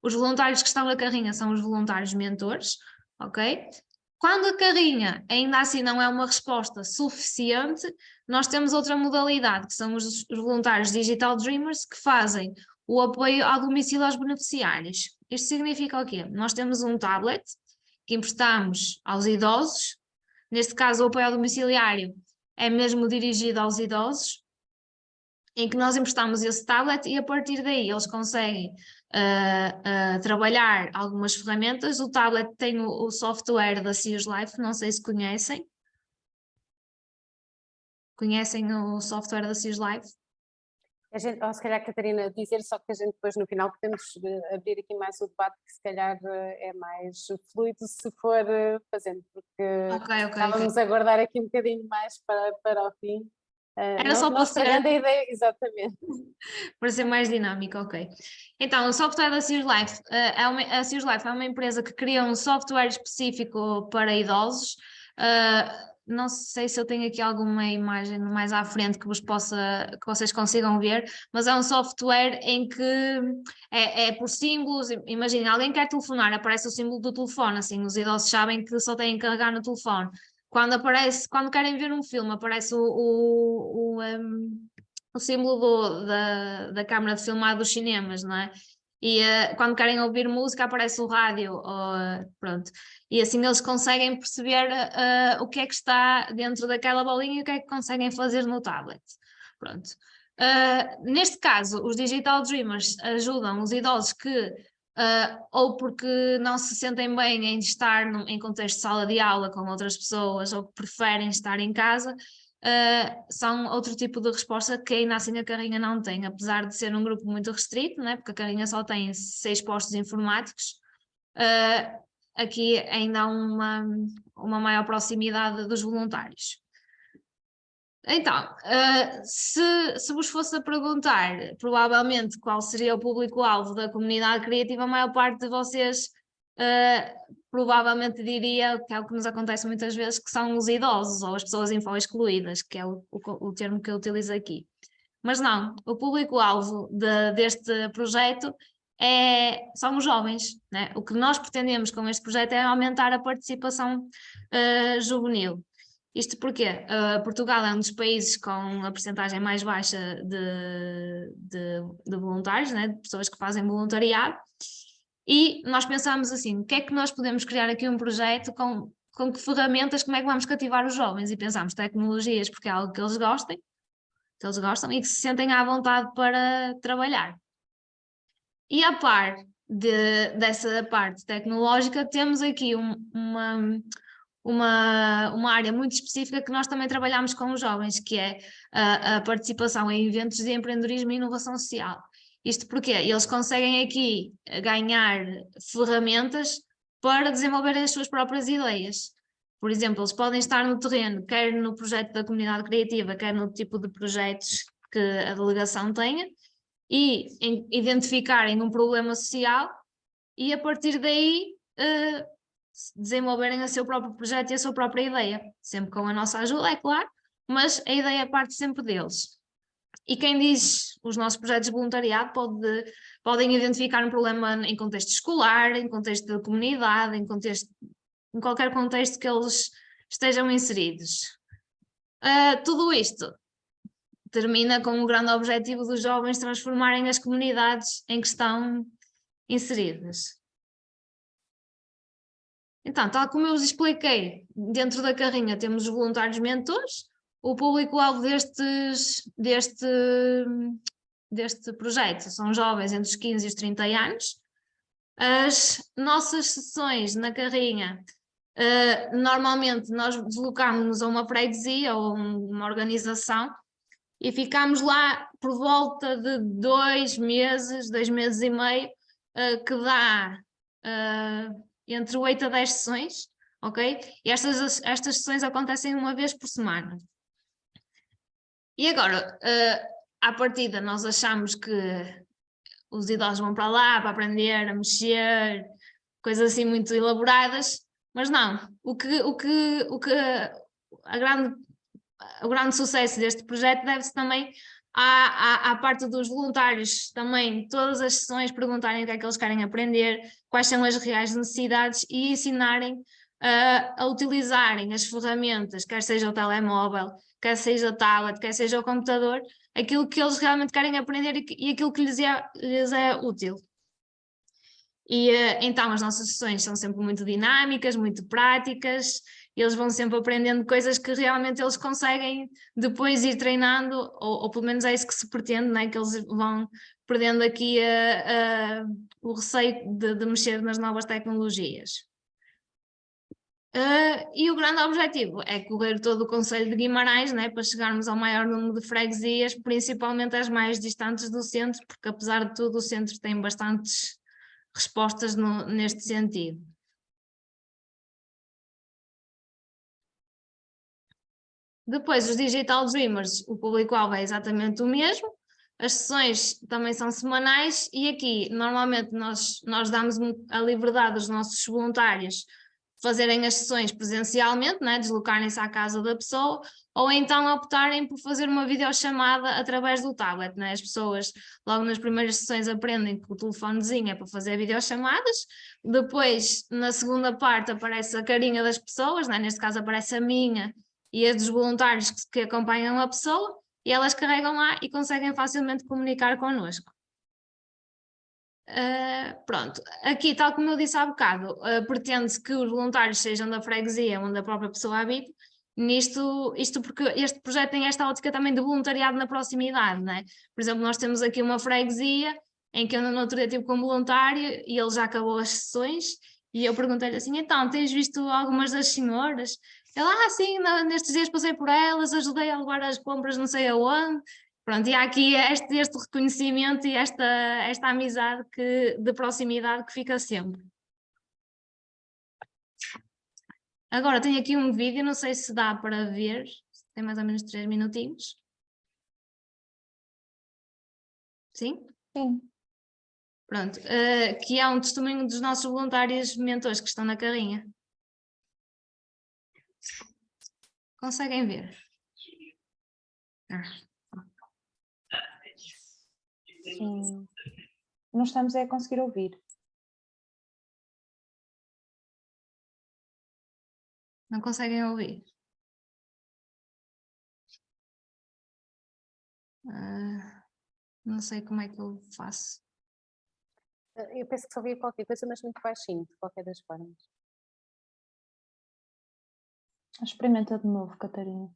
Os voluntários que estão na carrinha são os voluntários mentores, ok? Quando a carrinha ainda assim não é uma resposta suficiente, nós temos outra modalidade, que são os voluntários Digital Dreamers, que fazem o apoio ao domicílio aos beneficiários. Isto significa o quê? Nós temos um tablet que emprestamos aos idosos, neste caso o apoio ao domiciliário é mesmo dirigido aos idosos, em que nós emprestamos esse tablet e a partir daí eles conseguem trabalhar algumas ferramentas. O tablet tem o software da Sears Life, não sei se conhecem. Conhecem o software da Sears Life? A gente, ou se calhar, Catarina, dizer só que a gente depois no final podemos abrir aqui mais o debate, que se calhar é mais fluido se for fazendo, porque estávamos a guardar aqui um bocadinho mais para o fim. Era só para estragando a ideia, exatamente. Para ser mais dinâmico, ok. Então, o software da Sears Life, a Sears Life é uma empresa que cria um software específico para idosos. Não sei se eu tenho aqui alguma imagem mais à frente que vocês consigam ver, mas é um software em que é por símbolos. Imagina, alguém quer telefonar, aparece o símbolo do telefone, assim, os idosos sabem que só têm que carregar no telefone. Quando querem ver um filme, aparece o símbolo da câmara de filmar dos cinemas, não é? E quando querem ouvir música, aparece o rádio, pronto. E assim eles conseguem perceber o que é que está dentro daquela bolinha e o que é que conseguem fazer no tablet. Pronto. Neste caso, os Digital Dreamers ajudam os idosos que ou porque não se sentem bem em estar em contexto de sala de aula com outras pessoas ou que preferem estar em casa, são outro tipo de resposta que ainda assim a carrinha não tem, apesar de ser um grupo muito restrito, né? Porque a carrinha só tem 6 postos informáticos, aqui ainda há uma maior proximidade dos voluntários. Então, se vos fosse a perguntar provavelmente qual seria o público-alvo da comunidade criativa, a maior parte de vocês provavelmente diria, que é o que nos acontece muitas vezes, que são os idosos ou as pessoas info-excluídas, que é o termo que eu utilizo aqui. Mas não, o público-alvo deste projeto são os jovens, né? O que nós pretendemos com este projeto é aumentar a participação juvenil. Isto porque Portugal é um dos países com a percentagem mais baixa de voluntários, né, de pessoas que fazem voluntariado, e nós pensámos assim, o que é que nós podemos criar aqui um projeto com que ferramentas, como é que vamos cativar os jovens? E pensámos tecnologias, porque é algo que eles gostam e que se sentem à vontade para trabalhar. E a par dessa parte tecnológica, temos aqui uma área muito específica que nós também trabalhamos com os jovens, que é a participação em eventos de empreendedorismo e inovação social. Isto porque eles conseguem aqui ganhar ferramentas para desenvolverem as suas próprias ideias. Por exemplo, eles podem estar no terreno, quer no projeto da comunidade criativa, quer no tipo de projetos que a delegação tenha, e identificarem um problema social e a partir daí desenvolverem o seu próprio projeto e a sua própria ideia, sempre com a nossa ajuda, é claro, mas a ideia parte sempre deles. E quem diz os nossos projetos de voluntariado podem identificar um problema em contexto escolar, em contexto de comunidade, em qualquer contexto que eles estejam inseridos. Tudo isto termina com o grande objetivo dos jovens transformarem as comunidades em que estão inseridas. Então, tal como eu vos expliquei, dentro da carrinha temos os voluntários mentores. O público-alvo deste projeto são jovens entre os 15 e os 30 anos. As nossas sessões na carrinha, normalmente nós deslocamos-nos a uma freguesia ou uma organização e ficamos lá por volta de 2 meses, 2 meses e meio, que dá entre 8 a 10 sessões, ok? E estas sessões acontecem uma vez por semana. E agora, à partida, nós achamos que os idosos vão para lá para aprender a mexer, coisas assim muito elaboradas, mas não. O grande sucesso deste projeto deve-se também à parte dos voluntários, também todas as sessões perguntarem o que é que eles querem aprender, quais são as reais necessidades e ensinarem a utilizarem as ferramentas, quer seja o telemóvel, quer seja o tablet, quer seja o computador, aquilo que eles realmente querem aprender e aquilo que lhes é útil. E então as nossas sessões são sempre muito dinâmicas, muito práticas, eles vão sempre aprendendo coisas que realmente eles conseguem depois ir treinando, ou pelo menos é isso que se pretende, né? Que eles vão perdendo aqui o receio de mexer nas novas tecnologias. E o grande objetivo é correr todo o concelho de Guimarães, né, para chegarmos ao maior número de freguesias, principalmente as mais distantes do centro, porque apesar de tudo o centro tem bastantes respostas neste sentido. Depois, os Digital Dreamers, o público-alvo é exatamente o mesmo, as sessões também são semanais e aqui normalmente nós damos a liberdade aos nossos voluntários fazerem as sessões presencialmente, né, deslocarem-se à casa da pessoa, ou então optarem por fazer uma videochamada através do tablet, né? As pessoas logo nas primeiras sessões aprendem que o telefonezinho é para fazer videochamadas, depois na segunda parte aparece a carinha das pessoas, né? Neste caso aparece a minha e a dos voluntários que acompanham a pessoa, e elas carregam lá e conseguem facilmente comunicar connosco. Pronto, aqui tal como eu disse há bocado, pretende-se que os voluntários sejam da freguesia onde a própria pessoa habita, isto porque este projeto tem esta ótica também de voluntariado na proximidade, né? Por exemplo, nós temos aqui uma freguesia em que eu no outro dia estive com um voluntário e ele já acabou as sessões e eu perguntei-lhe assim, então, tens visto algumas das senhoras? Ele, sim, nestes dias passei por elas, ajudei a levar as compras não sei aonde. Pronto, e há aqui este reconhecimento e esta amizade de proximidade que fica sempre. Agora tenho aqui um vídeo, não sei se dá para ver, tem mais ou menos 3 minutinhos. Sim? Sim. Pronto, que é um testemunho dos nossos voluntários mentores que estão na carrinha. Conseguem ver? Sim. Não estamos a conseguir ouvir. Não conseguem ouvir? Não sei como é que eu faço. Eu penso que só via qualquer coisa, mas muito baixinho, de qualquer das formas. Experimenta de novo, Catarina.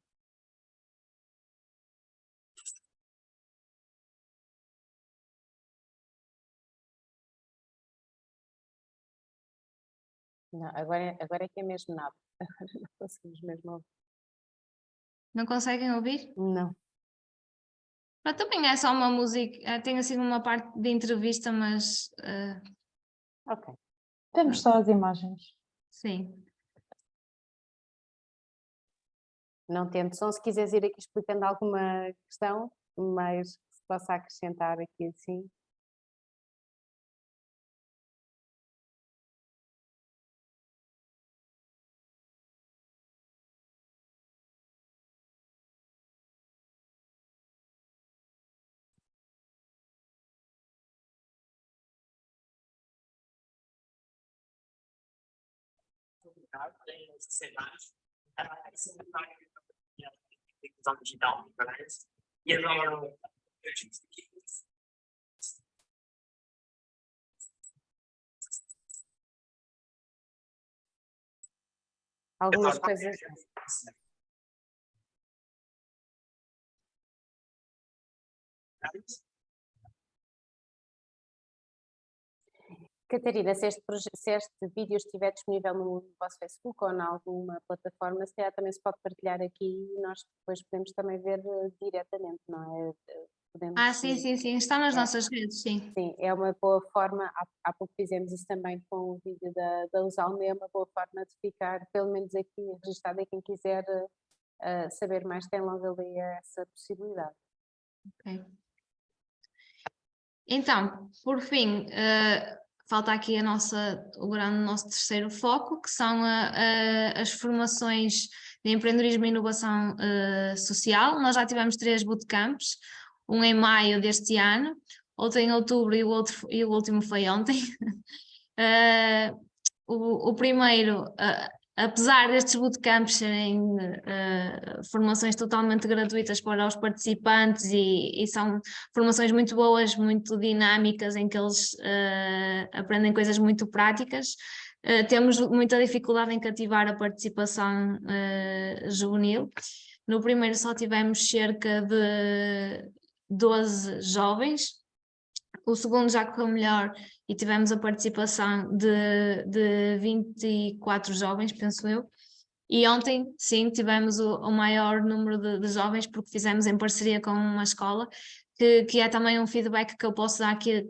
Não, agora é que é mesmo nada. Não conseguimos mesmo ouvir. Não conseguem ouvir? Não. Mas também é só uma música, tem assim uma parte de entrevista, mas Ok. Temos só as imagens. sim. Não tento som. Se quiseres ir aqui explicando alguma questão, mas que se possa acrescentar aqui assim. Algumas coisas. Catarina, se este vídeo estiver disponível no vosso Facebook ou em alguma plataforma, se calhar também se pode partilhar aqui e nós depois podemos também ver diretamente, não é? Podemos, Sim, está nas nossas redes, sim. Sim, é uma boa forma, há pouco fizemos isso também com o vídeo da Usalme, é uma boa forma de ficar, pelo menos aqui, registado, e quem quiser saber mais tem logo ali essa possibilidade. Ok. Então, por fim, falta aqui o nosso terceiro foco, que são as formações de empreendedorismo e inovação social. Nós já tivemos 3 bootcamps, um em maio deste ano, outro em outubro e o último foi ontem. O primeiro, apesar destes bootcamps serem formações totalmente gratuitas para os participantes e são formações muito boas, muito dinâmicas, em que eles aprendem coisas muito práticas, temos muita dificuldade em cativar a participação juvenil. No primeiro só tivemos cerca de 12 jovens, o segundo já correu melhor e tivemos a participação de 24 jovens, penso eu. E ontem, sim, tivemos o maior número de jovens, porque fizemos em parceria com uma escola, que é também um feedback que eu posso dar que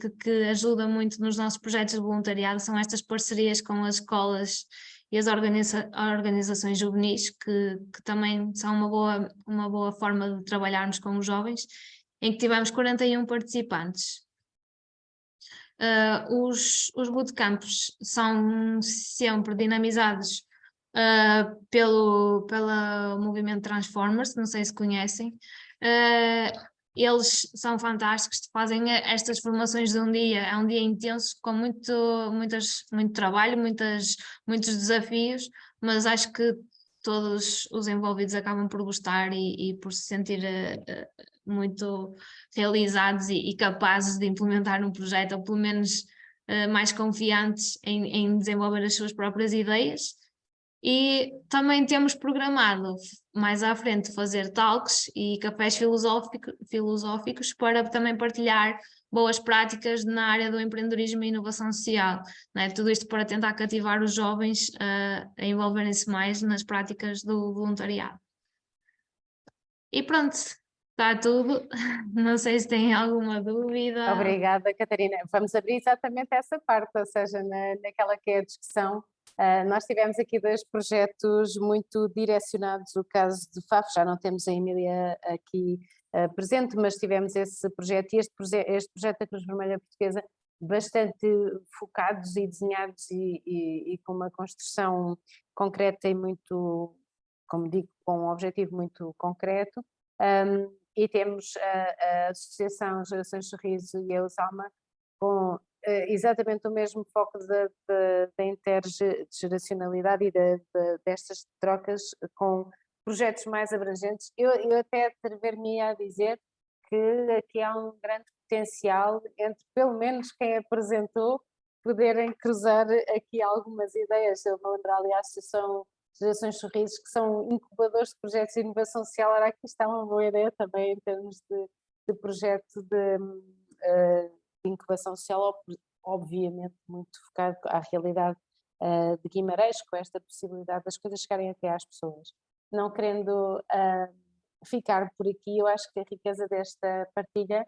ajuda muito nos nossos projetos de voluntariado, são estas parcerias com as escolas e as organizações juvenis, que também são uma boa forma de trabalharmos com os jovens, em que tivemos 41 participantes. Os bootcamps são sempre dinamizados pelo movimento Transformers, não sei se conhecem. Eles são fantásticos, fazem estas formações de um dia, é um dia intenso, com muito trabalho, muitos desafios, mas acho que todos os envolvidos acabam por gostar e por se sentir muito realizados e capazes de implementar um projeto, ou pelo menos mais confiantes em desenvolver as suas próprias ideias. E também temos programado mais à frente fazer talks e cafés filosóficos para também partilhar boas práticas na área do empreendedorismo e inovação social, né? Tudo isto para tentar cativar os jovens a envolverem-se mais nas práticas do voluntariado. E pronto, está tudo. Não sei se tem alguma dúvida. Obrigada, Catarina. Vamos abrir exatamente essa parte, ou seja, naquela que é a discussão. Nós tivemos aqui 2 projetos muito direcionados, o caso de Faf, já não temos a Emília aqui presente, mas tivemos esse projeto e este projeto da Cruz Vermelha Portuguesa bastante focados e desenhados e com uma construção concreta e muito, como digo, com um objetivo muito concreto. E temos a Associação Gerações Sorriso e a Usalma com exatamente o mesmo foco da intergeracionalidade e destas trocas com projetos mais abrangentes. Eu até atrever-me a dizer que aqui há um grande potencial entre, pelo menos, quem apresentou, poderem cruzar aqui algumas ideias. Eu me lembro ali a Associação Gerações Sorrisos, que são incubadores de projetos de inovação social. Era aqui está uma boa ideia também em termos de projeto de incubação social, obviamente muito focado à realidade de Guimarães, com esta possibilidade das coisas chegarem até às pessoas. Não querendo ficar por aqui, eu acho que a riqueza desta partilha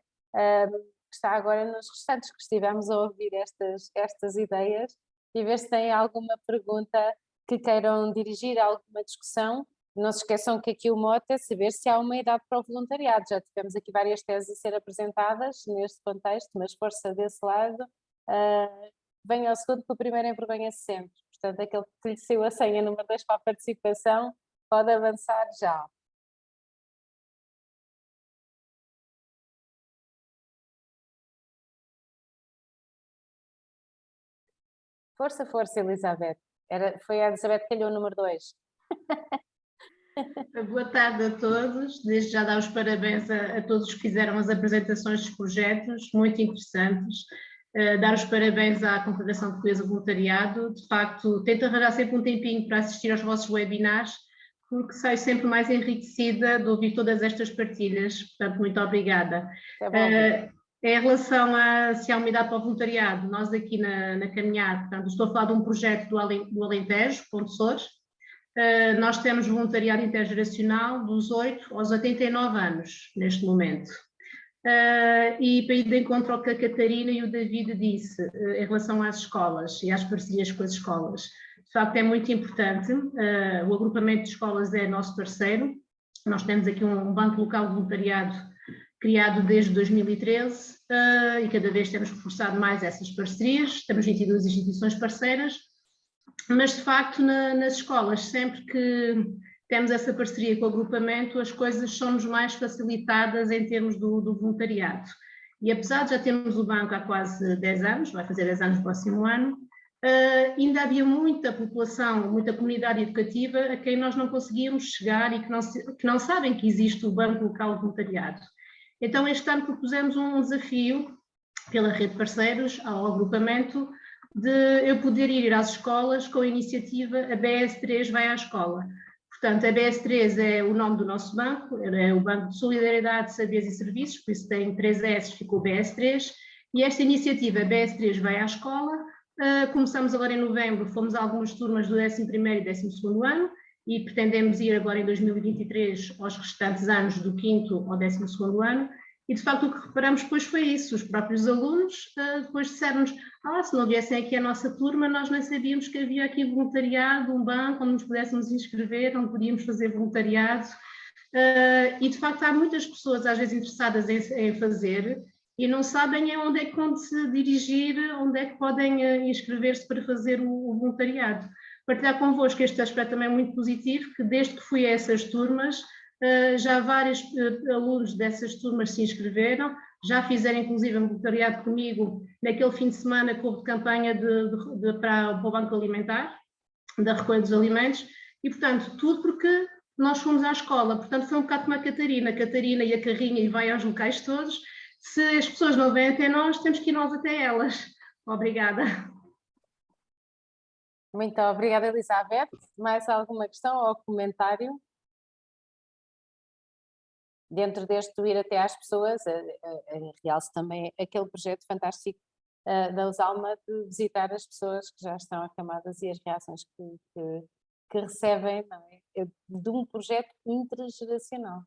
está agora nos restantes, que estivemos a ouvir estas ideias, e ver se têm alguma pergunta que queiram dirigir a alguma discussão. Não se esqueçam que aqui o mote é saber se há uma idade para o voluntariado. Já tivemos aqui várias teses a ser apresentadas neste contexto, mas força desse lado, venha ao segundo, que o primeiro envergonha-se sempre. Portanto, aquele que lhe saiu a senha número 2 para a participação, pode avançar já. Força, força, Elizabeth. Foi a Elizabeth que calhou o número 2. Boa tarde a todos. Desde já dar os parabéns a todos os que fizeram as apresentações dos projetos, muito interessantes. Dar os parabéns à Confederação Portuguesa de Voluntariado. De facto, tento arranjar sempre um tempinho para assistir aos vossos webinars, porque saio sempre mais enriquecida de ouvir todas estas partilhas. Portanto, muito obrigada. Em relação a se há uma idade para o voluntariado, nós aqui na Caminhar, portanto, estou a falar de um projeto do Alentejo, Ponte Sores. Nós temos voluntariado intergeracional dos 8 aos 89 anos, neste momento. E para ir de encontro ao que a Catarina e o David disse em relação às escolas e às parcerias com as escolas, de facto é muito importante. O agrupamento de escolas é nosso parceiro. Nós temos aqui um banco local de voluntariado criado desde 2013 e cada vez temos reforçado mais essas parcerias. Temos 22 instituições parceiras, mas de facto nas escolas, sempre que temos essa parceria com o agrupamento, as coisas são-nos mais facilitadas em termos do voluntariado. E apesar de já termos o banco há quase 10 anos, vai fazer 10 anos no próximo ano, ainda havia muita população, muita comunidade educativa a quem nós não conseguíamos chegar e que não sabem que existe o Banco Local de Voluntariado. Então este ano propusemos um desafio pela rede de parceiros ao agrupamento de eu poder ir às escolas com a iniciativa A BS3 vai à escola. Portanto, a BS3 é o nome do nosso banco, é o Banco de Solidariedade, Saberes e Serviços, por isso tem 3 S, ficou BS3, e esta iniciativa BS3 vai à escola. Começamos agora em novembro, fomos a algumas turmas do 11º e 12º ano, e pretendemos ir agora em 2023 aos restantes anos do 5º ao 12º ano, e de facto o que reparamos depois foi isso, os próprios alunos depois disseram-nos, se não viessem aqui a nossa turma, nós nem sabíamos que havia aqui voluntariado, um banco onde nos pudéssemos inscrever, onde podíamos fazer voluntariado, e de facto há muitas pessoas às vezes interessadas em fazer e não sabem onde é que vão se dirigir, onde é que podem inscrever-se para fazer o voluntariado. Partilhar convosco este aspecto também muito positivo, que desde que fui a essas turmas, já vários alunos dessas turmas se inscreveram, já fizeram inclusive um voluntariado comigo naquele fim de semana que houve de campanha para o Banco Alimentar, da recolha dos alimentos, e portanto tudo porque nós fomos à escola, portanto foi um bocado como a Catarina e a carrinha e vai aos locais todos, se as pessoas não vêm até nós, temos que ir nós até elas. Obrigada. Muito obrigada, Elizabeth. Mais alguma questão ou comentário? Dentro deste ir até às pessoas, realce também aquele projeto fantástico da Usalma de visitar as pessoas que já estão acamadas e as reações que recebem, não é? De um projeto intergeracional.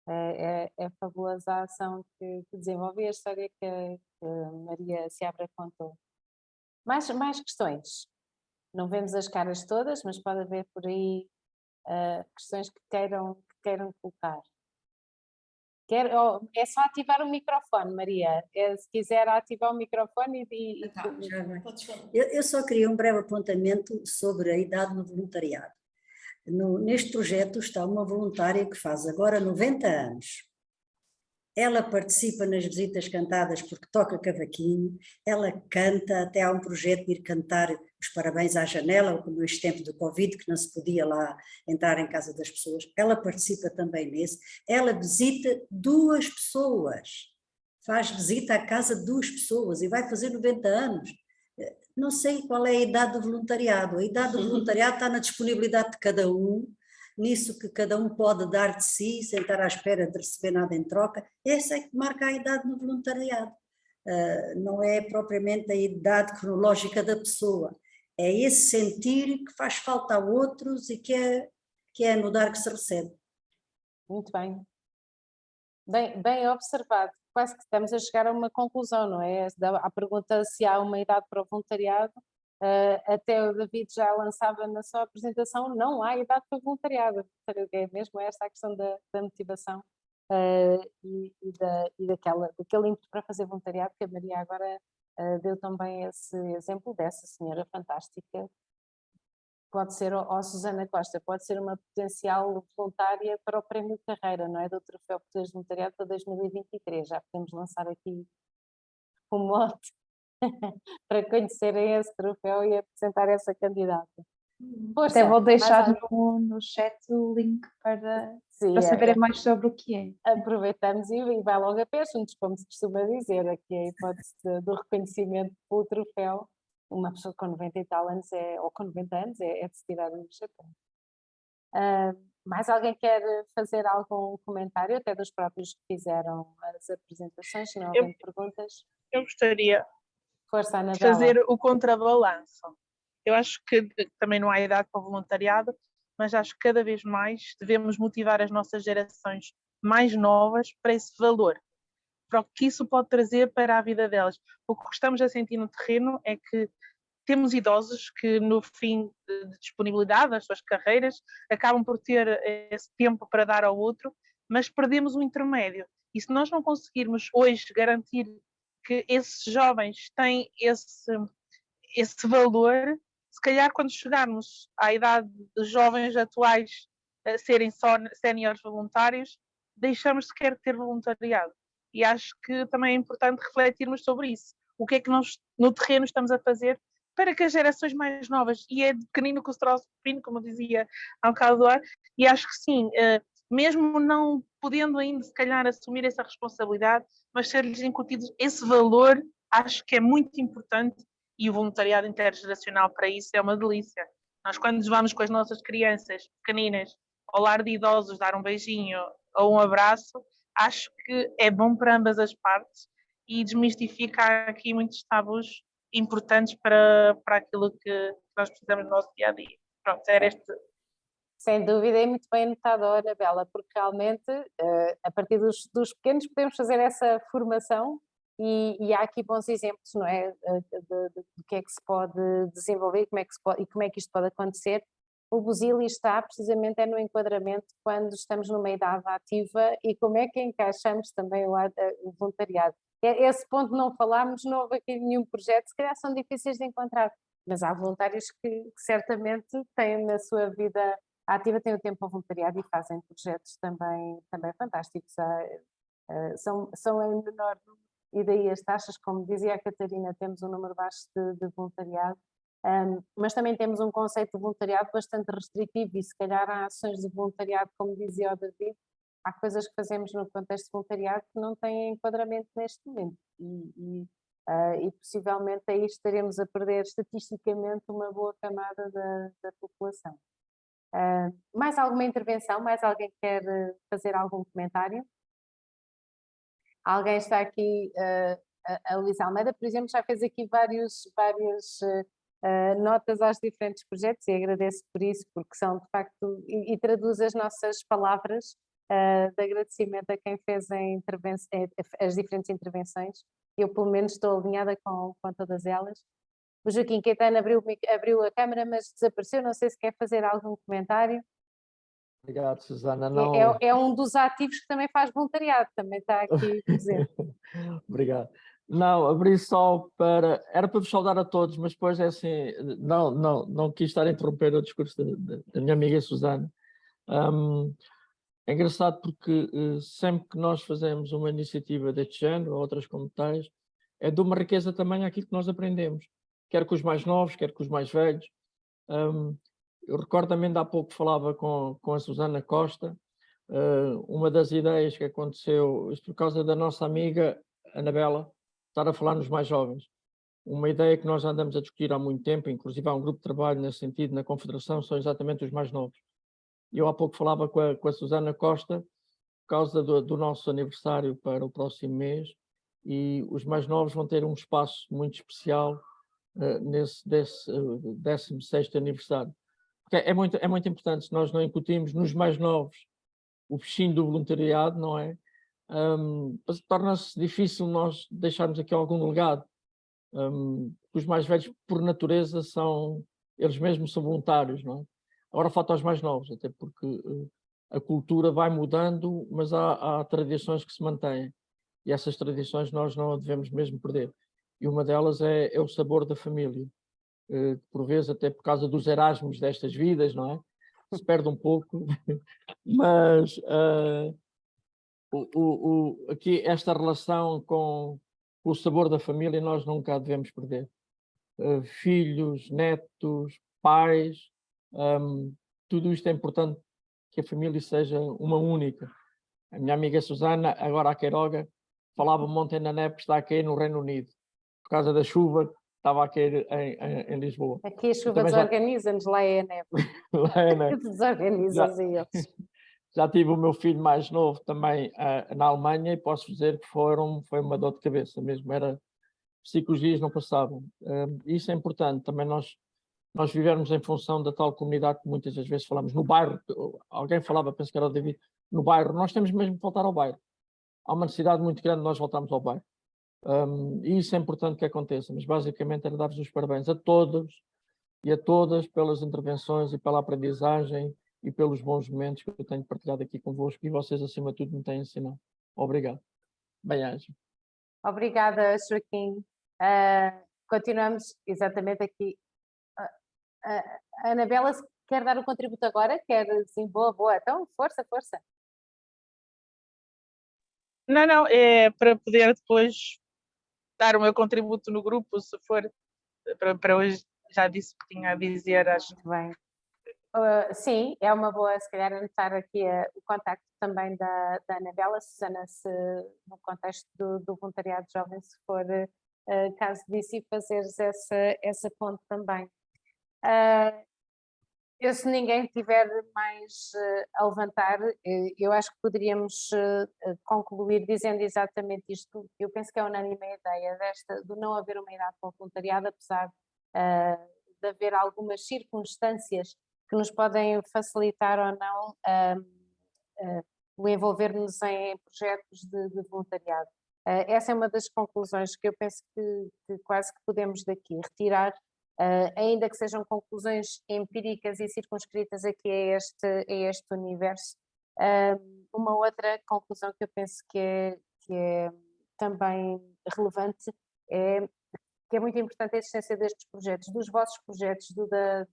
É fabulosa a ação que desenvolve e a história que a Maria Seabra contou. Mais questões? Não vemos as caras todas, mas pode haver por aí questões que queiram colocar. É só ativar o microfone, Maria. Se quiser ativar o microfone Eu só queria um breve apontamento sobre a idade no voluntariado. Neste projeto está uma voluntária que faz agora 90 anos. ela participa nas visitas cantadas porque toca cavaquinho, ela canta, até há um projeto de ir cantar os parabéns à janela, como neste tempo do Covid, que não se podia lá entrar em casa das pessoas, ela participa também nesse, ela visita 2 pessoas, faz visita à casa de 2 pessoas e vai fazer 90 anos. Não sei qual é a idade do voluntariado, a idade do voluntariado está na disponibilidade de cada um, nisso que cada um pode dar de si, sem estar à espera de receber nada em troca, essa é que marca a idade no voluntariado. Não é propriamente a idade cronológica da pessoa, é esse sentir que faz falta a outros e que é no dar que se recebe. Muito bem. Bem observado. Quase que estamos a chegar a uma conclusão, não é? A pergunta se há uma idade para o voluntariado, até o David já lançava na sua apresentação, não há idade para o voluntariado. É mesmo esta a questão da motivação e daquele ímpeto para fazer voluntariado, que a Maria agora deu também esse exemplo dessa senhora fantástica. Pode ser, ou Susana Costa, pode ser uma potencial voluntária para o Prémio de Carreira, não é? Do Troféu Português de Voluntariado para 2023. Já podemos lançar aqui um mote para conhecerem esse troféu e apresentar essa candidata. Até vou deixar no chat o link para saberem mais sobre o que é. Aproveitamos e vai logo a pé juntos, como se costuma dizer, aqui a hipótese do reconhecimento pelo troféu. Uma pessoa com 90 e tal anos, ou com 90 anos, é de se tirar o chapéu. Mais alguém quer fazer algum comentário, até dos próprios que fizeram as apresentações, se não houver perguntas? Eu gostaria Força, de fazer o contrabalanço. Eu acho que também não há idade para o voluntariado, mas acho que cada vez mais devemos motivar as nossas gerações mais novas para esse valor, para o que isso pode trazer para a vida delas. O que estamos a sentir no terreno é que temos idosos que no fim de disponibilidade das suas carreiras acabam por ter esse tempo para dar ao outro, mas perdemos o intermédio. E se nós não conseguirmos hoje garantir que esses jovens têm esse valor, se calhar quando chegarmos à idade dos jovens atuais a serem só séniores voluntários, deixamos sequer de ter voluntariado. E acho que também é importante refletirmos sobre isso. O que é que nós no terreno estamos a fazer para que as gerações mais novas, e é de pequenino que o troço pequenino, como dizia há um bocado do ar, e acho que sim, mesmo não podendo ainda se calhar assumir essa responsabilidade, mas ser-lhes incutido esse valor, acho que é muito importante, e o voluntariado intergeracional para isso é uma delícia. Nós quando vamos com as nossas crianças pequeninas ao lar de idosos dar um beijinho ou um abraço, acho que é bom para ambas as partes e desmistifica aqui muitos tabus importantes para aquilo que nós precisamos no nosso dia-a-dia. Pronto, era este. Sem dúvida, é muito bem notado, Anabela, porque realmente a partir dos pequenos podemos fazer essa formação e há aqui bons exemplos, não é? Do que é que se pode desenvolver e como é que isto pode acontecer. O Buzili está precisamente no enquadramento quando estamos numa idade ativa e como é que encaixamos também o voluntariado. Esse ponto não falámos, não houve aqui nenhum projeto, se calhar são difíceis de encontrar, mas há voluntários que certamente têm na sua vida ativa, têm o tempo para voluntariado e fazem projetos também fantásticos. São em menor número e daí as taxas, como dizia a Catarina, temos um número baixo de voluntariado, mas também temos um conceito de voluntariado bastante restritivo e se calhar há ações de voluntariado, como dizia o David, há coisas que fazemos no contexto de voluntariado que não têm enquadramento neste momento e possivelmente aí estaremos a perder estatisticamente uma boa camada da população. Mais alguma intervenção? Mais alguém quer fazer algum comentário? Alguém está aqui, a Luísa Almeida, por exemplo, já fez aqui várias notas aos diferentes projetos e agradeço por isso, porque são de facto, e traduz as nossas palavras de agradecimento a quem fez as diferentes intervenções. Eu pelo menos estou alinhada com todas elas. O Joaquim Caetano abriu a câmara, mas desapareceu, não sei se quer fazer algum comentário. Obrigado, Susana. Não... É um dos ativos que também faz voluntariado, também está aqui presente. Obrigado. Não, abri só para... Era para vos saudar a todos, mas depois é assim, não quis estar a interromper o discurso da minha amiga Susana. É engraçado porque sempre que nós fazemos uma iniciativa deste género, ou outras como tais, é de uma riqueza também aquilo que nós aprendemos, quer com os mais novos, quer com os mais velhos. Eu recordo-me, ainda há pouco falava com a Susana Costa, uma das ideias que aconteceu, isto por causa da nossa amiga Anabela, estar a falar nos mais jovens. Uma ideia que nós andamos a discutir há muito tempo, inclusive há um grupo de trabalho nesse sentido na Confederação, são exatamente os mais novos. Eu há pouco falava com a Susana Costa, por causa do nosso aniversário para o próximo mês, e os mais novos vão ter um espaço muito especial nesse 16º aniversário. Porque é muito importante, se nós não incutimos nos mais novos o bichinho do voluntariado, não é? Torna-se difícil nós deixarmos aqui algum legado. Os mais velhos, por natureza, eles mesmos são voluntários, não é? Agora falta aos mais novos, até porque a cultura vai mudando, mas há tradições que se mantêm. E essas tradições nós não devemos mesmo perder. E uma delas é o sabor da família. Por vezes, até por causa dos Erasmus destas vidas, não é? Se perde um pouco, mas aqui esta relação com o sabor da família nós nunca a devemos perder. Filhos, netos, pais, tudo isto é importante, que a família seja uma única. A minha amiga Susana, agora a Queiroga, falava-me ontem na neve que está a cair no Reino Unido, por causa da chuva que estava a cair em Lisboa. Aqui a chuva desorganiza-nos, lá é a neve. Lá é a neve. Desorganiza-os e eles. Já tive o meu filho mais novo também na Alemanha e posso dizer que foi uma dor de cabeça mesmo, era psicologias não passavam. Isso é importante, também nós vivermos em função da tal comunidade que muitas das vezes falamos. No bairro, alguém falava, penso que era o David, no bairro, nós temos mesmo que voltar ao bairro. Há uma necessidade muito grande de nós voltarmos ao bairro. E isso é importante que aconteça, mas basicamente era dar-vos os parabéns a todos e a todas pelas intervenções e pela aprendizagem e pelos bons momentos que eu tenho partilhado aqui convosco e vocês, acima de tudo, me têm ensinado. Obrigado. Bem-aja. Obrigada, Joaquim. Continuamos exatamente aqui. A Anabela quer dar o contributo agora? Quer, sim, boa. Então, força. Não, é para poder depois dar o meu contributo no grupo, se for para hoje, já disse o que tinha a dizer, acho. Bem. Sim, é uma boa, se calhar, anotar aqui o contacto também da Anabela, Susana, se no contexto do voluntariado jovem, se for caso disso, e fazeres essa ponte também. Eu, se ninguém tiver mais a levantar, eu acho que poderíamos concluir dizendo exatamente isto. Eu penso que é unânime a ideia de não haver uma idade para o voluntariado, apesar de haver algumas circunstâncias que nos podem facilitar ou não o envolver-nos em projetos de voluntariado. Essa é uma das conclusões que eu penso que quase que podemos daqui retirar, ainda que sejam conclusões empíricas e circunscritas aqui a este universo. Uma outra conclusão que eu penso que é também relevante é que é muito importante a existência destes projetos, dos vossos projetos,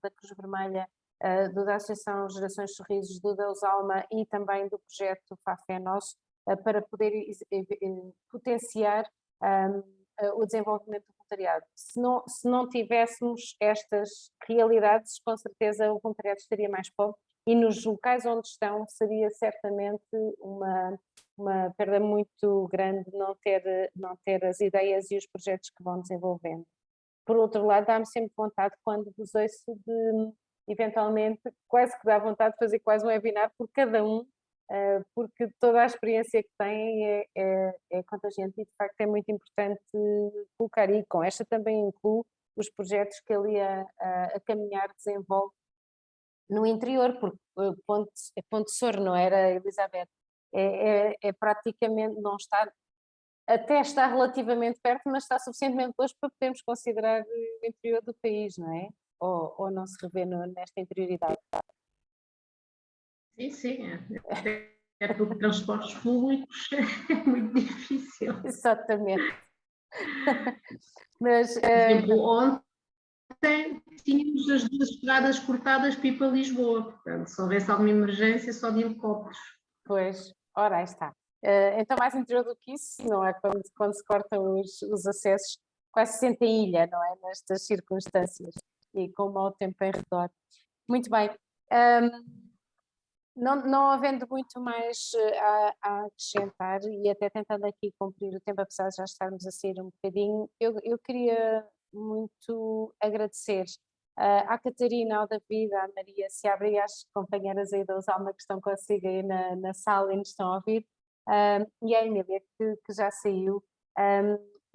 da Cruz Vermelha, do da Associação Gerações Sorrisos, do da Usalma e também do projeto Fafé Nosso, para poder potenciar o desenvolvimento do voluntariado. Se não tivéssemos estas realidades, com certeza o voluntariado estaria mais pobre e nos locais onde estão seria certamente uma perda muito grande não ter as ideias e os projetos que vão desenvolvendo. Por outro lado, dá-me sempre vontade, quando vos ouço, de eventualmente, quase que dá vontade de fazer quase um webinar por cada um, porque toda a experiência que têm é contagiante e de facto é muito importante colocar, e com esta também incluo os projetos que ali a caminhar desenvolve no interior, porque Ponte Sor, não era, Elizabeth? É praticamente, não está, até está relativamente perto, mas está suficientemente longe para podermos considerar o interior do país, não é? Ou não se revê nesta interioridade? Sim, até porque transportes públicos é muito difícil. Exatamente. Mas, por exemplo, ontem tínhamos as 2 estradas cortadas para ir para Lisboa, portanto, se houvesse alguma emergência, só de helicópteros. Pois, ora, aí está. Então, mais interior do que isso, não é? Quando se cortam os acessos, quase se sente em ilha, não é? Nestas circunstâncias e com o mau tempo em redor. Muito bem. Não havendo muito mais a acrescentar e até tentando aqui cumprir o tempo, apesar de já estarmos a sair um bocadinho, eu queria muito agradecer à Catarina, ao David, à Maria Seabra e às companheiras aí da Usalma que estão consigo aí na sala e nos estão a ouvir, e à Emília que já saiu,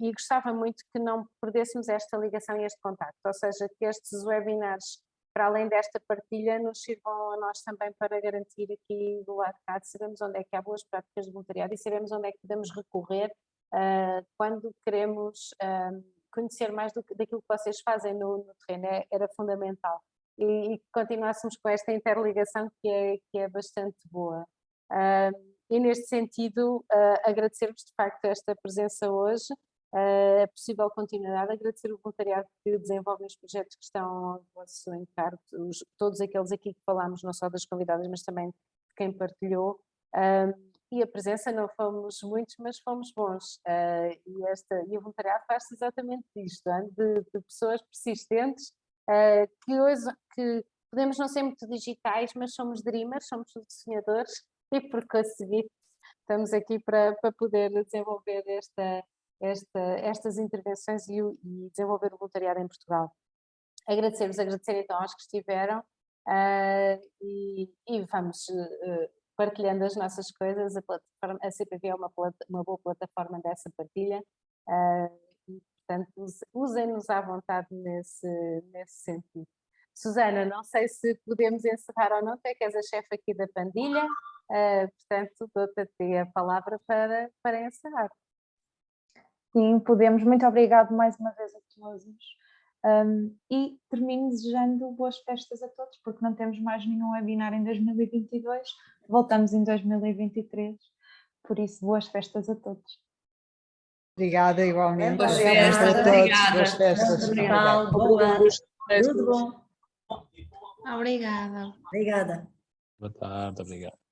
e gostava muito que não perdêssemos esta ligação e este contacto, ou seja, que estes webinars, para além desta partilha, nos sirvam a nós também para garantir aqui do lado de cá, sabemos onde é que há boas práticas de voluntariado e sabemos onde é que podemos recorrer quando queremos conhecer mais daquilo que vocês fazem no terreno, era fundamental. E que continuássemos com esta interligação que é bastante boa. E neste sentido, agradecer-vos de facto esta presença hoje, a possível continuidade, agradecer o voluntariado que desenvolve os projetos que estão ao vosso encargo, todos aqueles aqui que falámos, não só das convidadas, mas também de quem partilhou, e a presença não fomos muitos, mas fomos bons, e o voluntariado faz-se exatamente disto, de pessoas persistentes, que podemos não ser muito digitais, mas somos dreamers, somos sonhadores, e por conseguir estamos aqui para poder desenvolver estas intervenções e desenvolver o voluntariado em Portugal. Agradecer então aos que estiveram e vamos partilhando as nossas coisas. A CPV é uma boa plataforma dessa partilha e, portanto, usem-nos à vontade nesse sentido. Susana, não sei se podemos encerrar ou não, tu é que és a chefe aqui da pandilha, portanto, dou-te a palavra para encerrar. Sim, podemos. Muito obrigado mais uma vez a todos. E termino desejando boas festas a todos, porque não temos mais nenhum webinar em 2022, voltamos em 2023, por isso boas festas a todos. Obrigada, igualmente. Boas festas a todos. Boas festas. Obrigada. Boa. Tudo bom. Obrigada. Obrigada. Boa tarde, obrigado.